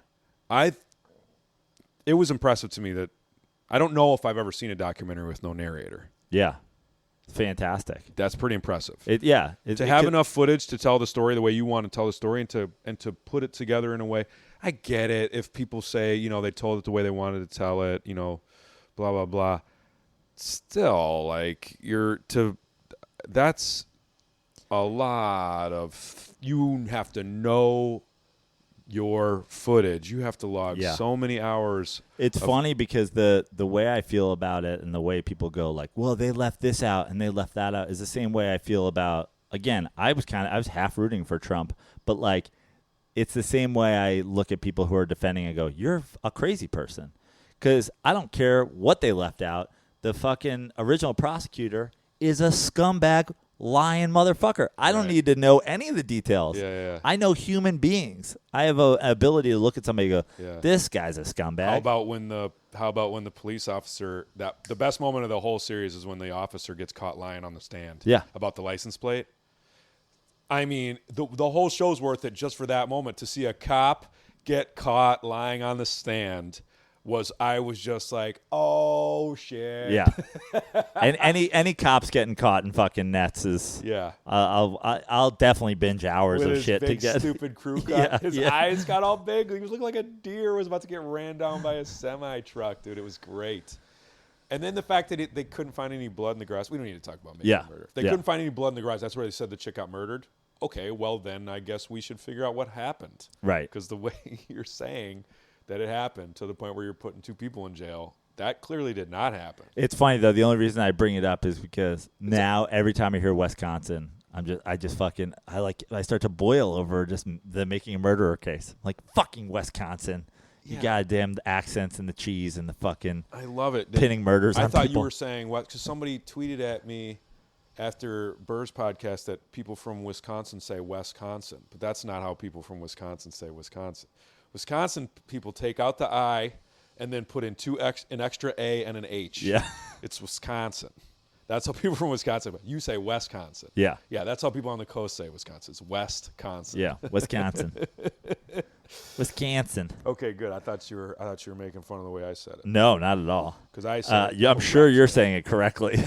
It was impressive to me that I don't know if I've ever seen a documentary with no narrator. Yeah. Fantastic. That's pretty impressive. To have enough footage to tell the story the way you want to tell the story and to put it together in a way. I get it if people say, they told it the way they wanted to tell it, blah, blah, blah. Still, that's a lot of, you have to know your footage. You have to log so many hours. It's funny because the way I feel about it and the way people go well, they left this out and they left that out is the same way I feel about, again, I was half rooting for Trump, but it's the same way I look at people who are defending and go, you're a crazy person. because I don't care what they left out. The fucking original prosecutor is a scumbag, lying motherfucker. I don't need to know any of the details. Yeah. I know human beings. I have an ability to look at somebody and go, this guy's a scumbag. How about when the police officer, the best moment of the whole series is when the officer gets caught lying on the stand. Yeah. About the license plate. I mean, the whole show's worth it just for that moment. To see a cop get caught lying on the stand I was just like, oh shit. Yeah. And any cops getting caught in fucking nets is I'll definitely binge hours with of his shit big, to get stupid crew cut. His eyes got all big. He was looking like a deer was about to get ran down by a semi truck, dude. It was great. And then the fact that they couldn't find any blood in the grass. We don't need to talk about making murder. They couldn't find any blood in the grass. That's where they said the chick got murdered. Okay, well then I guess we should figure out what happened. Right. Because the way you're saying that it happened to the point where you're putting 2 people in jail, that clearly did not happen. It's funny though. The only reason I bring it up is because now every time I hear Wisconsin, I start to boil over just the making a murderer case. Like fucking Wisconsin. You goddamn accents and the cheese and the fucking I love it. pinning murders on I thought people. you were saying what? Because somebody tweeted at me after Burr's podcast that people from Wisconsin say Wisconsin, but that's not how people from Wisconsin say Wisconsin. Wisconsin people take out the I and then put in an extra A and an H. Yeah. It's Wisconsin. That's how people from Wisconsin. You say Wisconsin. Yeah. Yeah, that's how people on the coast say Wisconsin. It's Wisconsin. Yeah, Wisconsin. Wisconsin. Okay, good. I thought you were making fun of the way I said it. No, not at all. Because I said I'm sure you're saying it correctly.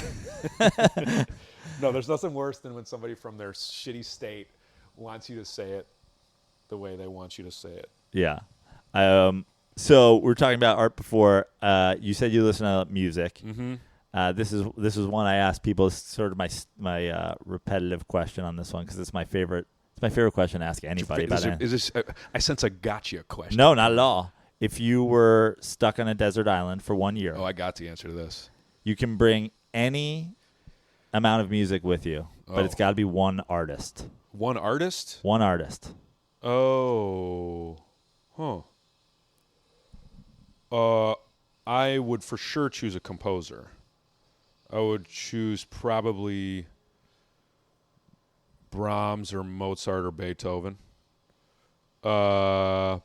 No, there's nothing worse than when somebody from their shitty state wants you to say it the way they want you to say it. Yeah. So we were talking about art before. You said you listen to music. Mm-hmm. This is one I ask people. It's sort of my repetitive question on this one because it's my favorite. It's my favorite question to ask anybody about it. Is this? I sense a gotcha question. No, not at all. If you were stuck on a desert island for 1 year, I got the answer to this. You can bring any amount of music with you, but it's got to be one artist. One artist? One artist. Oh. Huh. I would for sure choose a composer. I would choose probably Brahms or Mozart or Beethoven. I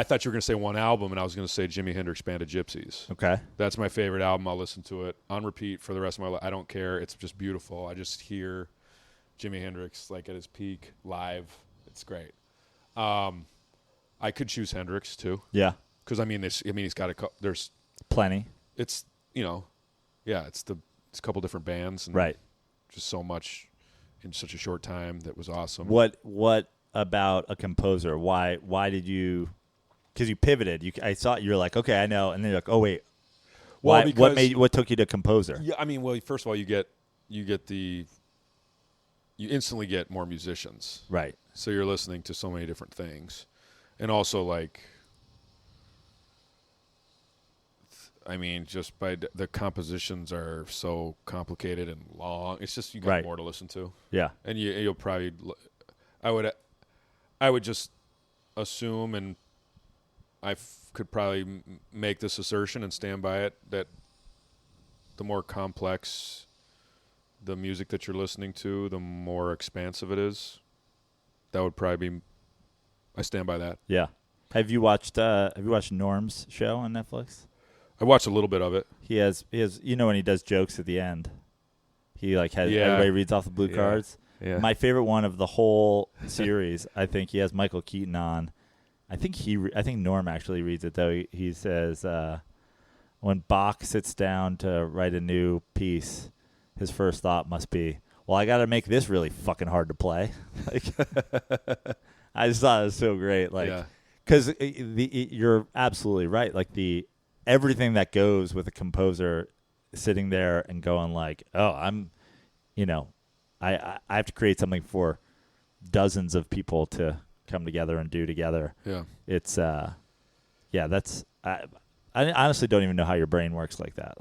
thought you were going to say one album, and I was going to say Jimi Hendrix Band of Gypsies. Okay. That's my favorite album. I'll listen to it on repeat for the rest of my life. I don't care. It's just beautiful. I just hear Jimi Hendrix like at his peak live. It's great. I could choose Hendrix too. Yeah. Because he's got there's plenty. It's it's a couple different bands and right. Just so much in such a short time that was awesome. What about a composer? Why did you? Because you pivoted. I saw you were like, okay, I know, and then you're like, oh wait, why? What took you to composer? Yeah, first of all, you instantly get more musicians, right? So you're listening to so many different things, and also just by the compositions are so complicated and long. It's just you got more to listen to. Yeah, and you'll probably. I would just assume, and I could probably make this assertion and stand by it, that the more complex the music that you're listening to, the more expansive it is. That would probably be. I stand by that. Yeah. Have you watched Norm's show on Netflix? I watched a little bit of it. He has when he does jokes at the end, he has everybody reads off the blue cards. Yeah. My favorite one of the whole series, I think he has Michael Keaton on. I think Norm actually reads it though. He says when Bach sits down to write a new piece, his first thought must be, well, I got to make this really fucking hard to play. I just thought it was so great. Because you're absolutely right. Everything that goes with a composer sitting there and going I have to create something for dozens of people to come together and do together. Yeah. It's that's I honestly don't even know how your brain works like that.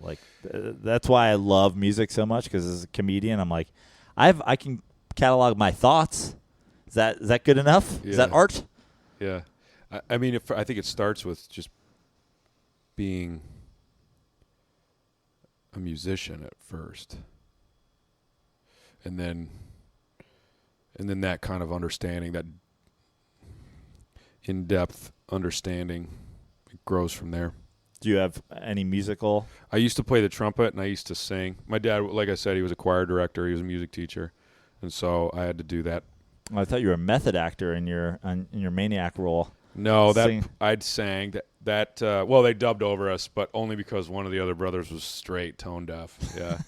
That's why I love music so much, because as a comedian, I'm like, I can catalog my thoughts. Is that good enough? Yeah. Is that art? Yeah. I think it starts with just being a musician at first, and then that kind of understanding, that in-depth understanding, it grows from there. Do you have any musical? I used to play the trumpet and I used to sing. My dad, like I said, he was a choir director. He was a music teacher, and so I had to do that. Well, I thought you were a method actor in your Maniac role. No, I'd sang that. Well, they dubbed over us, but only because one of the other brothers was straight tone deaf. Yeah,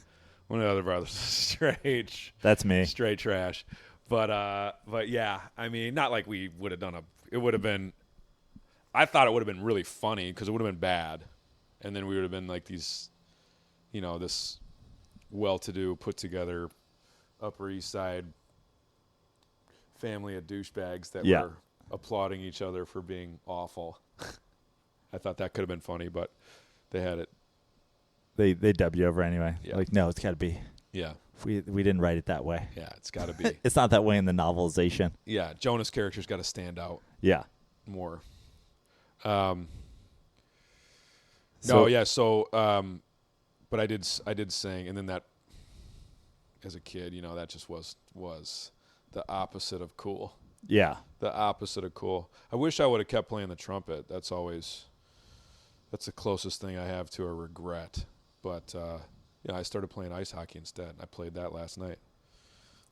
one of the other brothers was straight. That's me. Straight trash. But yeah, I mean, not like we would have done it would have been. I thought it would have been really funny because it would have been bad, and then we would have been like these, this well-to-do, put-together, Upper East Side family of douchebags that were applauding each other for being awful. I thought that could have been funny, but they had it. They dubbed you over anyway. Yeah. Like, no, it's got to be. Yeah. We didn't write it that way. Yeah, it's got to be. It's not that way in the novelization. Yeah, Jonah's character's got to stand out. Yeah. More. So But I did sing, and then that, as a kid, that just was the opposite of cool. Yeah. The opposite of cool. I wish I would have kept playing the trumpet. That's the closest thing I have to a regret. But I started playing ice hockey instead. I played that last night.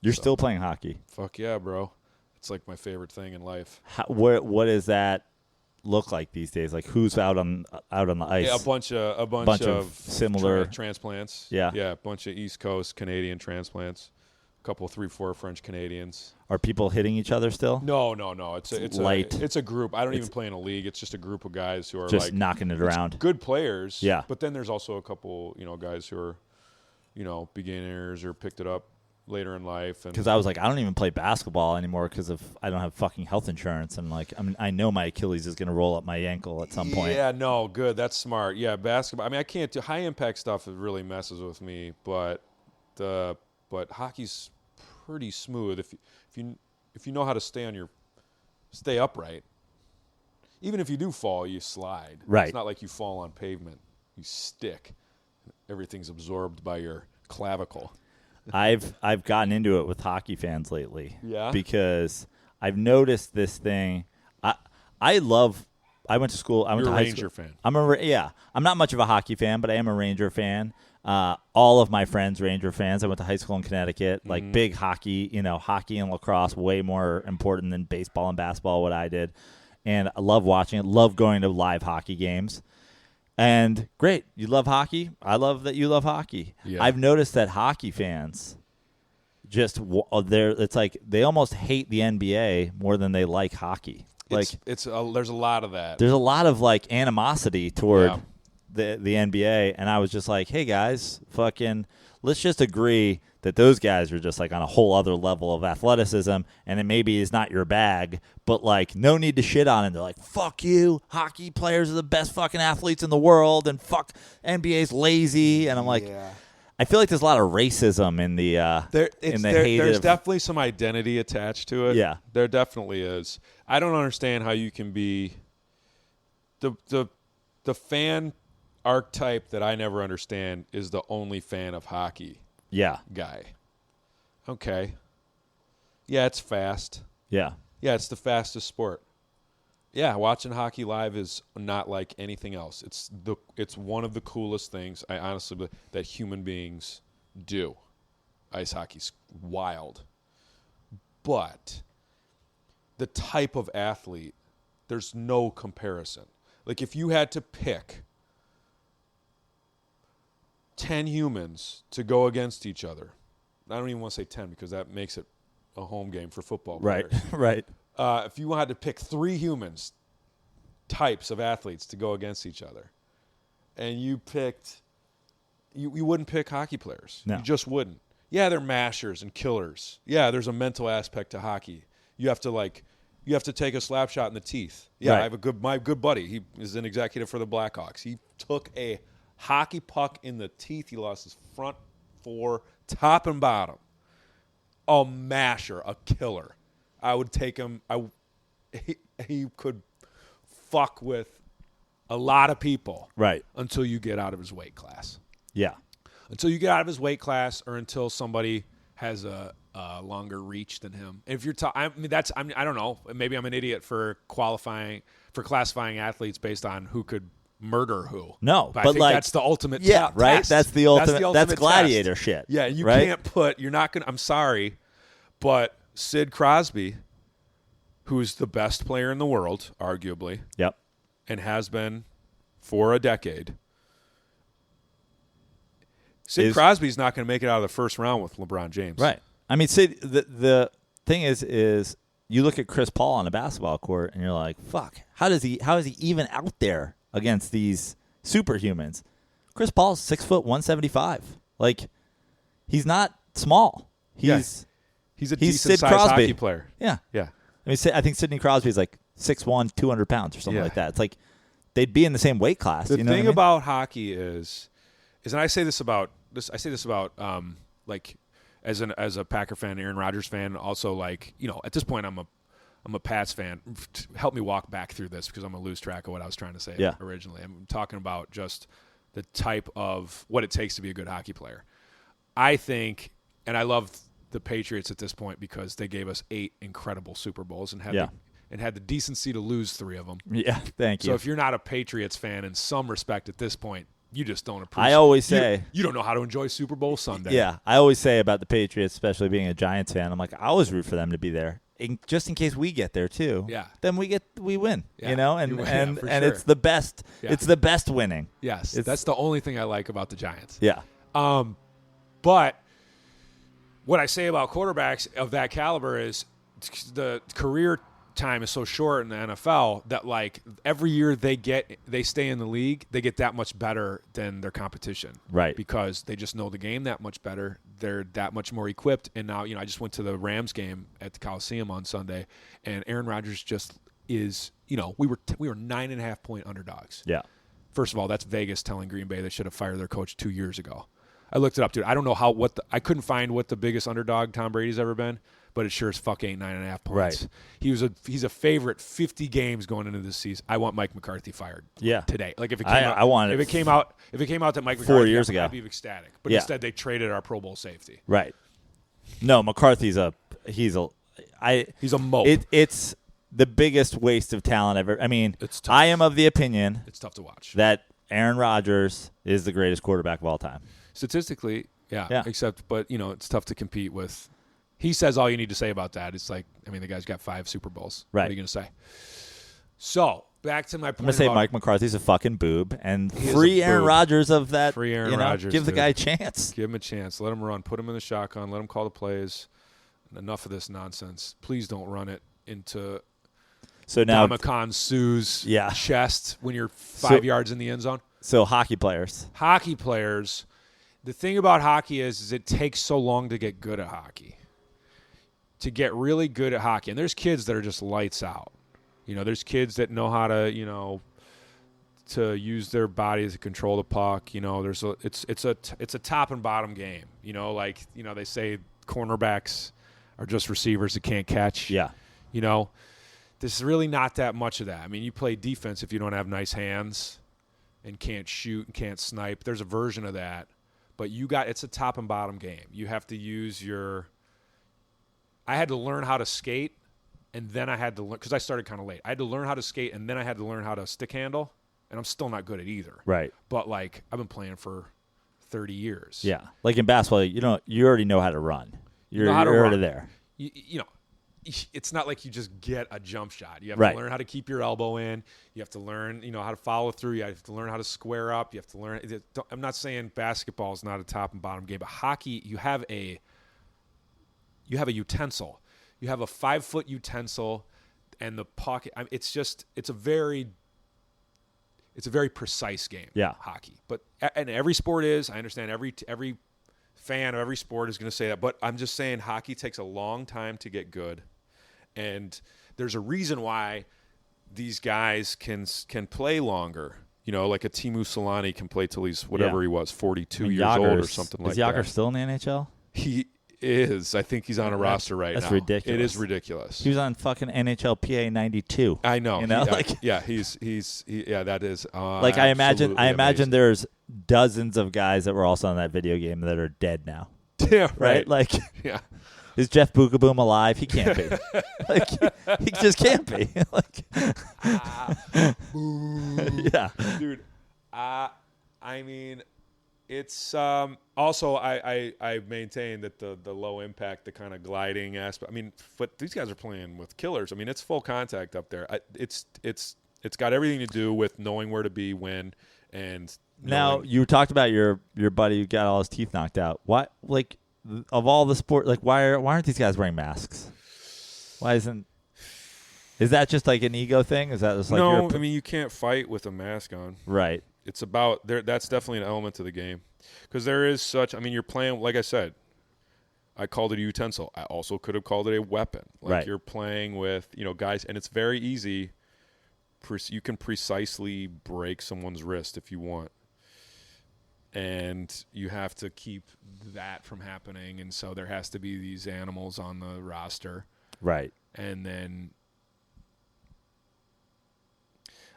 You're still playing hockey. Fuck yeah, bro. It's like my favorite thing in life. What does that look like these days? Like, who's out on the ice? Yeah, a bunch of similar transplants. Yeah, a bunch of East Coast Canadian transplants. A couple, 3-4 French Canadians. Are people hitting each other still? No. It's light. It's a group. I don't even play in a league. It's just a group of guys who are just like knocking it around. Good players. Yeah. But then there's also a couple, guys who are, beginners or picked it up later in life. Because I was like, I don't even play basketball anymore because I don't have fucking health insurance, and I know my Achilles is going to roll up my ankle at some point. Yeah, no, good. That's smart. Yeah, basketball. I mean, I can't do high impact stuff. It really messes with me, but hockey's pretty smooth if you know how to stay upright. Even if you do fall, you slide. Right. It's not like you fall on pavement. You stick. Everything's absorbed by your clavicle. I've gotten into it with hockey fans lately. Yeah. Because I've noticed this thing. I went to school. I went You're to a high Ranger school. fan. I'm not much of a hockey fan, but I am a Ranger fan. All of my friends Ranger fans. I went to high school in Connecticut. Mm-hmm. Like big hockey, hockey and lacrosse way more important than baseball and basketball. What I did, and I love watching it. Love going to live hockey games. And great, you love hockey. I love that you love hockey. Yeah. I've noticed that hockey fans it's like they almost hate the NBA more than they like hockey. Like there's a lot of that. There's a lot of like animosity toward the NBA, and I was just like, hey guys, let's just agree that those guys are just like on a whole other level of athleticism, and it maybe is not your bag, but like no need to shit on it. They're like, fuck you, hockey players are the best fucking athletes in the world, and fuck NBA's lazy. And I'm like, I feel like there's a lot of racism in the there's definitely some identity attached to it. Yeah, there definitely is. I don't understand how you can be the fan archetype that I never understand is the only fan of hockey. Yeah. Guy. Okay. Yeah, it's fast. Yeah. Yeah, it's the fastest sport. Yeah, watching hockey live is not like anything else. It's one of the coolest things I honestly believe that human beings do. Ice hockey's wild. But the type of athlete, there's no comparison. Like if you had to pick 10 humans to go against each other. I don't even want to say 10 because that makes it a home game for football players. Right. If you had to pick 3 humans, types of athletes to go against each other, and you picked, you wouldn't pick hockey players. No. You just wouldn't. Yeah, they're mashers and killers. Yeah, there's a mental aspect to hockey. You have to take a slap shot in the teeth. Yeah, right. I have my good buddy. He is an executive for the Blackhawks. He took a hockey puck in the teeth. He lost his front 4, top and bottom. A masher, a killer. I would take him. He could fuck with a lot of people Right. until you get out of his weight class. Yeah. Until you get out of his weight class, or until somebody has a longer reach than him. If you're, I don't know. Maybe I'm an idiot for classifying athletes based on who could murder who. No, but I but think like that's the ultimate. Yeah, right. Test. That's the ultimate. That's gladiator test. shit. Yeah, you right? can't put. You're not gonna. I'm sorry, but Sid Crosby, who's the best player in the world, arguably, Yep. and has been for a decade. Sid Crosby's not going to make it out of the first round with LeBron James. Right. I mean, Sid. The thing is you look at Chris Paul on a basketball court and you're like, fuck. How is he even out there against these superhumans? Chris Paul's 6 foot 175. Like, he's not small. He's a Sid decent-sized Crosby. hockey player. Yeah. Yeah. I mean, I think Sidney Crosby is like 6'1", 200 pounds or something like that. It's like they'd be in the same weight class. The you know thing what I mean? about hockey is, and I say this about like as a Packer fan, Aaron Rodgers fan, also like, you know, at this point I'm a Pats fan. Help me walk back through this because I'm gonna lose track of what I was trying to say originally. I'm talking about just the type of what it takes to be a good hockey player. I think, and I love the Patriots at this point because they gave us 8 incredible Super Bowls and had the decency to lose 3 of them. Yeah, thank you. So if you're not a Patriots fan in some respect at this point, you just don't appreciate. I always say you don't know how to enjoy Super Bowl Sunday. Yeah, I always say about the Patriots, especially being a Giants fan, I'm like, I always root for them to be there, just in case we get there too. Yeah, then we win. Yeah. You know, You win, and for and sure. it's the best. Yeah. It's the best winning. Yes, that's the only thing I like about the Giants. Yeah. But what I say about quarterbacks of that caliber is the career time is so short in the NFL that like every year they stay in the league, they get that much better than their competition. Right. Because they just know the game that much better. They're that much more equipped. And now, you know, I just went to the Rams game at the Coliseum on Sunday, and Aaron Rodgers just is, you know, we were 9.5 point underdogs. Yeah. First of all, that's Vegas telling Green Bay they should have fired their coach 2 years ago. I looked it up, dude. I don't know I couldn't find what the biggest underdog Tom Brady's ever been, but it sure as fuck ain't 9.5 points. Right. He's a favorite 50 games going into this season. I want Mike McCarthy fired. Yeah. Today. Like if it came if it came out that Mike McCarthy 4 years ago, I'd be ecstatic. But instead they traded our Pro Bowl safety. Right. No, McCarthy's he's a mope. It's the biggest waste of talent ever. I mean, I am of the opinion it's tough to watch that Aaron Rodgers is the greatest quarterback of all time. Statistically, yeah. But you know, it's tough to compete with. He says all you need to say about that. It's like, I mean, the guy's got 5 Super Bowls. Right. What are you going to say? So back to my point. I'm gonna say Mike McCarthy's a fucking boob, and free Aaron Rodgers of that. Free Aaron Rodgers. Give the guy a chance. Give him a chance. Let him run. Put him in the shotgun. Let him call the plays. Enough of this nonsense. Please don't run it into Dominican Sue's chest when you're 5 yards in the end zone. So hockey players. The thing about hockey is it takes so long to get good at hockey. To get really good at hockey. And there's kids that are just lights out. You know, there's kids that know how to, you know, to use their body to control the puck. You know, it's a top and bottom game. You know, like, you know, they say cornerbacks are just receivers that can't catch. Yeah. You know, there's really not that much of that. I mean, you play defense if you don't have nice hands and can't shoot and can't snipe. There's a version of that. But it's a top and bottom game. You have to use I had to learn how to skate, and then I had to learn, because I started kind of late. I had to learn how to skate, and then I had to learn how to stick handle, and I'm still not good at either. Right. But, like, I've been playing for 30 years. Yeah. Like in basketball, you already know how to run. You're already there. You know, it's not like you just get a jump shot. You have to learn how to keep your elbow in. You have to learn, you know, how to follow through. You have to learn how to square up. You have to learn. I'm not saying basketball is not a top and bottom game, but hockey, you have a utensil. You have a 5-foot utensil, and the puck. It's a very precise game. Yeah. Hockey, and every sport is. I understand every fan of every sport is going to say that, but I'm just saying hockey takes a long time to get good. And there's a reason why these guys can play longer. You know, like a Teemu Selanne can play till he's whatever he was, 42 years old or something like that. Is Jágr still in the NHL? is. I think he's on a roster right now. That's ridiculous. It is ridiculous. He was on fucking NHLPA 92. I know. You know, that is. Like I imagine there's dozens of guys that were also on that video game that are dead now. Yeah, right. Like, yeah. Is Jeff Boogaboom alive? He can't be. Like, he just can't be. Like, yeah, dude. I mean, it's also I maintain that the low impact, the kind of gliding aspect. I mean, but these guys are playing with killers. I mean, it's full contact up there. It's got everything to do with knowing where to be when and. Now you talked about your buddy who got all his teeth knocked out. Why, like, of all the sport, like, why aren't these guys wearing masks? Is that just like an ego thing? Is that just like no? I mean, you can't fight with a mask on. Right. It's about there. That's definitely an element to the game because there is such. I mean, you're playing. Like I said, I called it a utensil. I also could have called it a weapon. Like right. You're playing with guys, and it's very easy. You can precisely break someone's wrist if you want. And you have to keep that from happening, and so there has to be these animals on the roster. Right. And then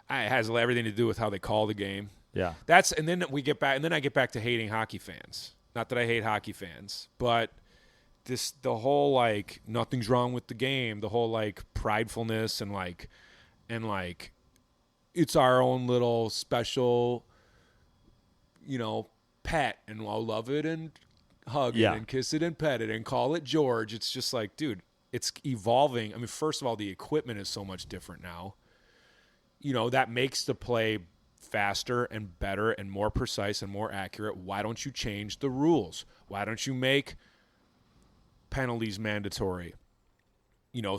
it has everything to do with how they call the game. Yeah. And then we get back, and then I get back to hating hockey fans. Not that I hate hockey fans, but the whole like nothing's wrong with the game, the whole like pridefulness and like it's our own little special pet, and I'll love it and hug it and kiss it and pet it and call it George. It's just like, dude, it's evolving. I mean, first of all, the equipment is so much different now. That makes the play faster and better and more precise and more accurate. Why don't you change the rules? Why don't you make penalties mandatory?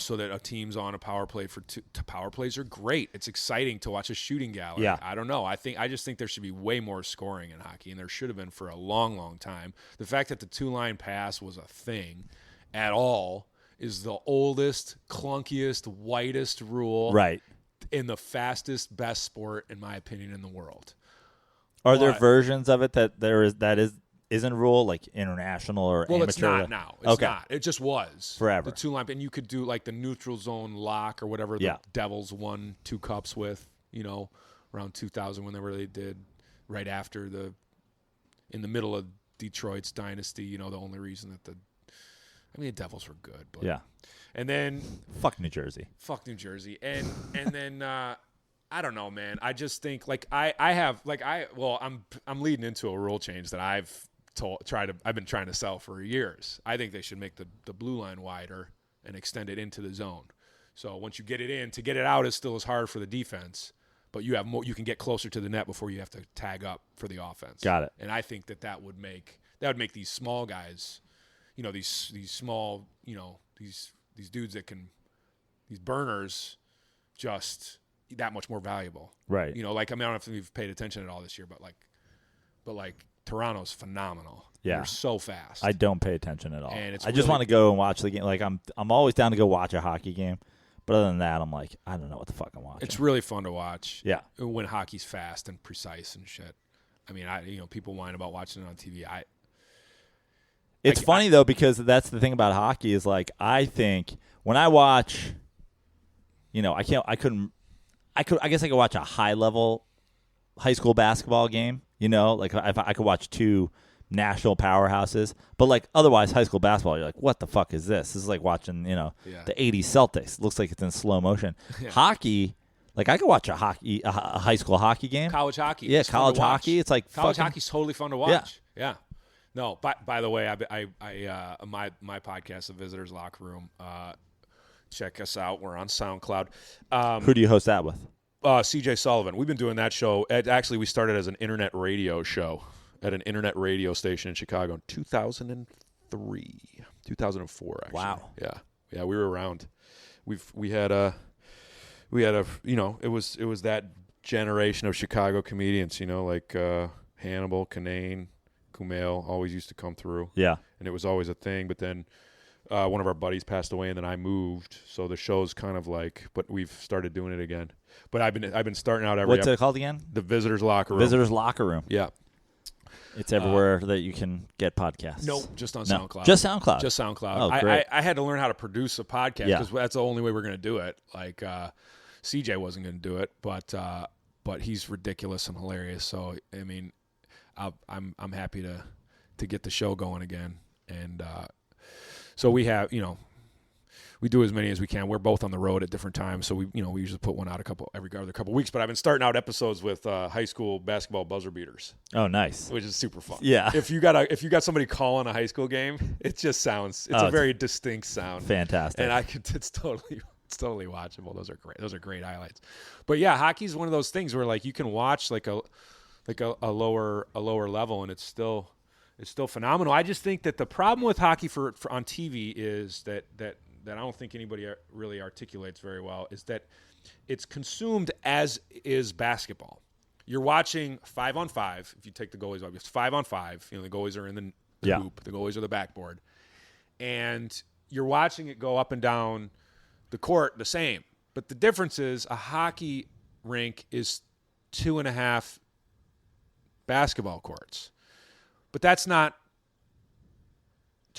So that a team's on a power play for two. Power plays are great. It's exciting to watch a shooting gallery. Yeah. I don't know. I just think there should be way more scoring in hockey, and there should have been for a long, long time. The fact that the 2-line pass was a thing at all is the oldest, clunkiest, whitest rule. Right. In the fastest, best sport, in my opinion, in the world. Are there versions of it that isn't rule, like international or amateur? Well, it's not now. It's not. It just was. Forever. The 2-line. And you could do like the neutral zone lock or whatever the Devils won 2 cups with, around 2000 when they did right after in the middle of Detroit's dynasty, the only reason that the Devils were good. But, yeah. And then. Fuck New Jersey. And then, I don't know, man. I just think like I'm leading into a rule change that I've been trying to sell for years. I think they should make the blue line wider and extend it into the zone. So once you get it in, to get it out is still as hard for the defense, but you can get closer to the net before you have to tag up for the offense. Got it. And I think that would make these small guys, these small, these dudes these burners just that much more valuable. Right. I don't know if you've paid attention at all this year, but Toronto's phenomenal. Yeah. They're so fast. I don't pay attention at all. And I just want to go and watch the game. Like I'm always down to go watch a hockey game. But other than that, I'm like, I don't know what the fuck I'm watching. It's really fun to watch. Yeah. When hockey's fast and precise and shit. I mean, people whine about watching it on TV. It's funny though, because that's the thing about hockey is like, I think when I watch, I guess I could watch a high level high school basketball game, like if I could watch 2 national powerhouses, but like otherwise high school basketball, you're like, what the fuck is this? This is like watching, the 80s Celtics. It looks like it's in slow motion. Yeah. Hockey, like I could watch a high school hockey game. College hockey. Yeah, college hockey. It's like college hockey's totally fun to watch. Yeah. No, by the way, my podcast, The Visitors Locker Room, check us out. We're on SoundCloud. Who do you host that with? CJ Sullivan. We've been doing that show. Actually, we started as an internet radio show at an internet radio station in Chicago in 2004, actually. Wow. Yeah, we were around. We had a it was that generation of Chicago comedians, like Hannibal, Kinane, Kumail always used to come through. Yeah. And it was always a thing, but then one of our buddies passed away, and then I moved, so the show's kind of like. But we've started doing it again. But I've been starting out every. What's it called again? The Visitors Locker Room. Visitors Locker Room. Yeah. It's everywhere that you can get podcasts. Nope, just on SoundCloud. Just SoundCloud. Just SoundCloud. Oh, great. I had to learn how to produce a podcast because that's the only way we're going to do it. Like CJ wasn't going to do it, but he's ridiculous and hilarious. So I mean, I'm happy to get the show going again, and so we have we do as many as we can. We're both on the road at different times, so we usually put one out every other couple weeks. But I've been starting out episodes with high school basketball buzzer beaters. Oh, nice. Which is super fun. Yeah. If you got somebody calling a high school game, it just sounds it's a very distinct sound. Fantastic. And it's totally watchable. Those are great. Those are great highlights. But yeah, hockey's one of those things where like you can watch like a lower level and it's still phenomenal. I just think that the problem with hockey for on TV is that I don't think anybody really articulates very well is that it's consumed as is basketball. You're watching 5-on-5. If you take the goalies off, it's 5-on-5. The goalies are in the hoop. The goalies are the backboard. And you're watching it go up and down the court the same. But the difference is a hockey rink is 2.5 basketball courts. But that's not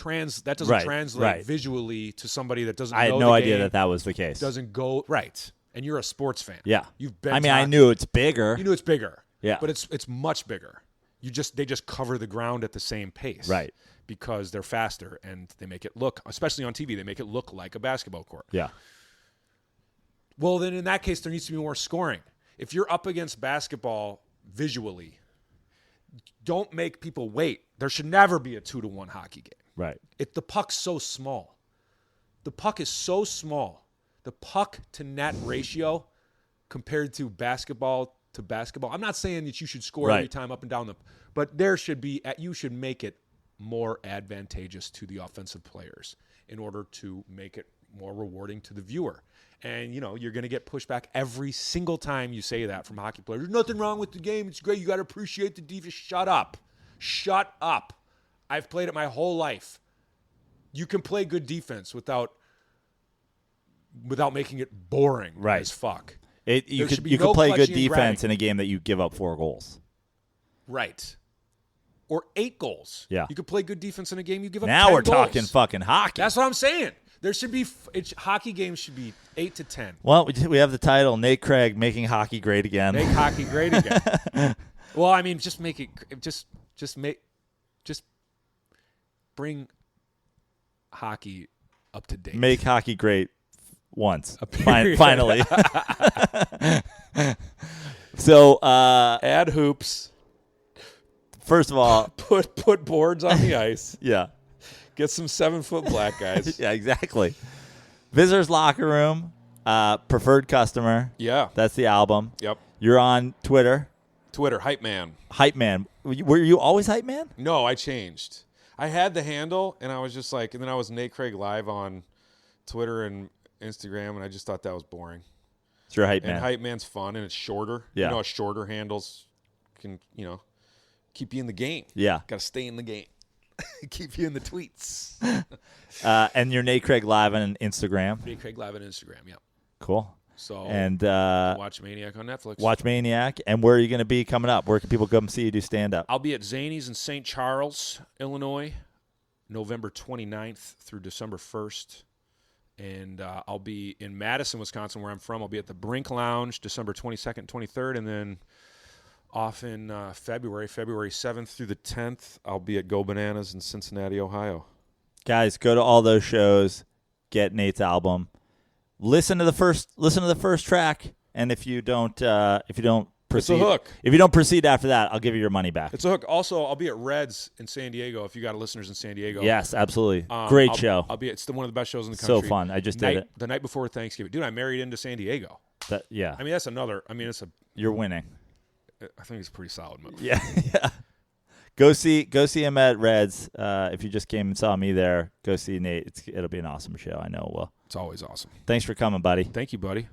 that doesn't translate visually to somebody that doesn't know I had no idea that was the case. Doesn't go right. And you're a sports fan. Yeah. You've been I knew it's bigger. You knew it's bigger. Yeah. But it's much bigger. They just cover the ground at the same pace. Right. Because they're faster and they make it look, especially on TV, they make it look like a basketball court. Yeah. Well, then in that case, there needs to be more scoring. If you're up against basketball visually, don't make people wait. There should never be a 2-1 hockey game. Right. The puck's so small. The puck is so small. The puck to net ratio compared to basketball. I'm not saying that you should score every time up and down but there should be. You should make it more advantageous to the offensive players in order to make it more rewarding to the viewer. And you're going to get pushback every single time you say that from hockey players. There's nothing wrong with the game. It's great. You got to appreciate the defense. Shut up. Shut up. I've played it my whole life. You can play good defense without making it boring as fuck. You could play good defense in a game that you give up 4 goals. Right. Or 8 goals. Yeah. You could play good defense in a game you give up 10 Now we're goals. talking fucking hockey. That's what I'm saying. There should be hockey games should be 8 to 10. Well, we have the title, Nate Craig making hockey great again. Make hockey great again. Well, I mean, just make it just bring hockey up to date. Make hockey great once. Finally. So add hoops. First of all, put boards on the ice. Yeah. Get some 7-foot black guys. Yeah, exactly. Visitors Locker Room, Preferred Customer. Yeah. That's the album. Yep. You're on Twitter. Hype Man. Hype Man. Were you always Hype Man? No, I changed. I had the handle, and I was just like, and then I was Nate Craig Live on Twitter and Instagram, and I just thought that was boring. It's your Hype Man. And Hype Man's fun, and it's shorter. Yeah. Shorter handles can, keep you in the game. Yeah. Got to stay in the game. Keep you in the tweets. And you're Nate Craig Live on Instagram. Nate Craig Live on Instagram, yeah. Cool. So and Watch Maniac on Netflix. Watch Maniac. And where are you going to be coming up? Where can people come see you do stand-up? I'll be at Zany's in St. Charles, Illinois, November 29th through December 1st. And I'll be in Madison, Wisconsin, where I'm from. I'll be at the Brink Lounge December 22nd, 23rd, and then off in February 7th through the 10th, I'll be at Go Bananas in Cincinnati, Ohio. Guys, go to all those shows. Get Nate's album. Listen to the first track, and if you don't proceed, it's a hook. If you don't proceed after that, I'll give you your money back. It's a hook. Also, I'll be at Red's in San Diego. If you got listeners in San Diego, yes, absolutely, great show. I'll be. It's one of the best shows in the country. So fun. I just did it the night before Thanksgiving. Dude, I married into San Diego. Yeah. I mean, that's another. I mean, You're winning. I think it's a pretty solid move. Yeah. Go see him at Reds. If you just came and saw me there, go see Nate. It'll be an awesome show. I know it will. It's always awesome. Thanks for coming, buddy. Thank you, buddy.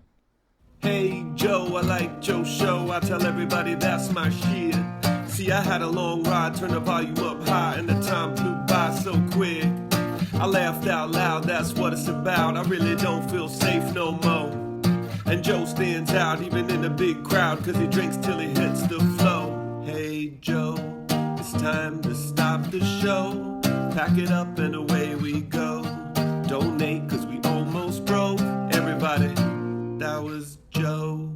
Hey Joe, I like Joe's show. I tell everybody that's my shit. See, I had a long ride, turn the volume up high, and the time flew by so quick. I laughed out loud, that's what it's about. I really don't feel safe no more. And Joe stands out even in a big crowd, cause he drinks till he hits the flow. Hey Joe, it's time time to stop the show. Pack it up and away we go. Donate 'cause we almost broke. Everybody, that was Joe.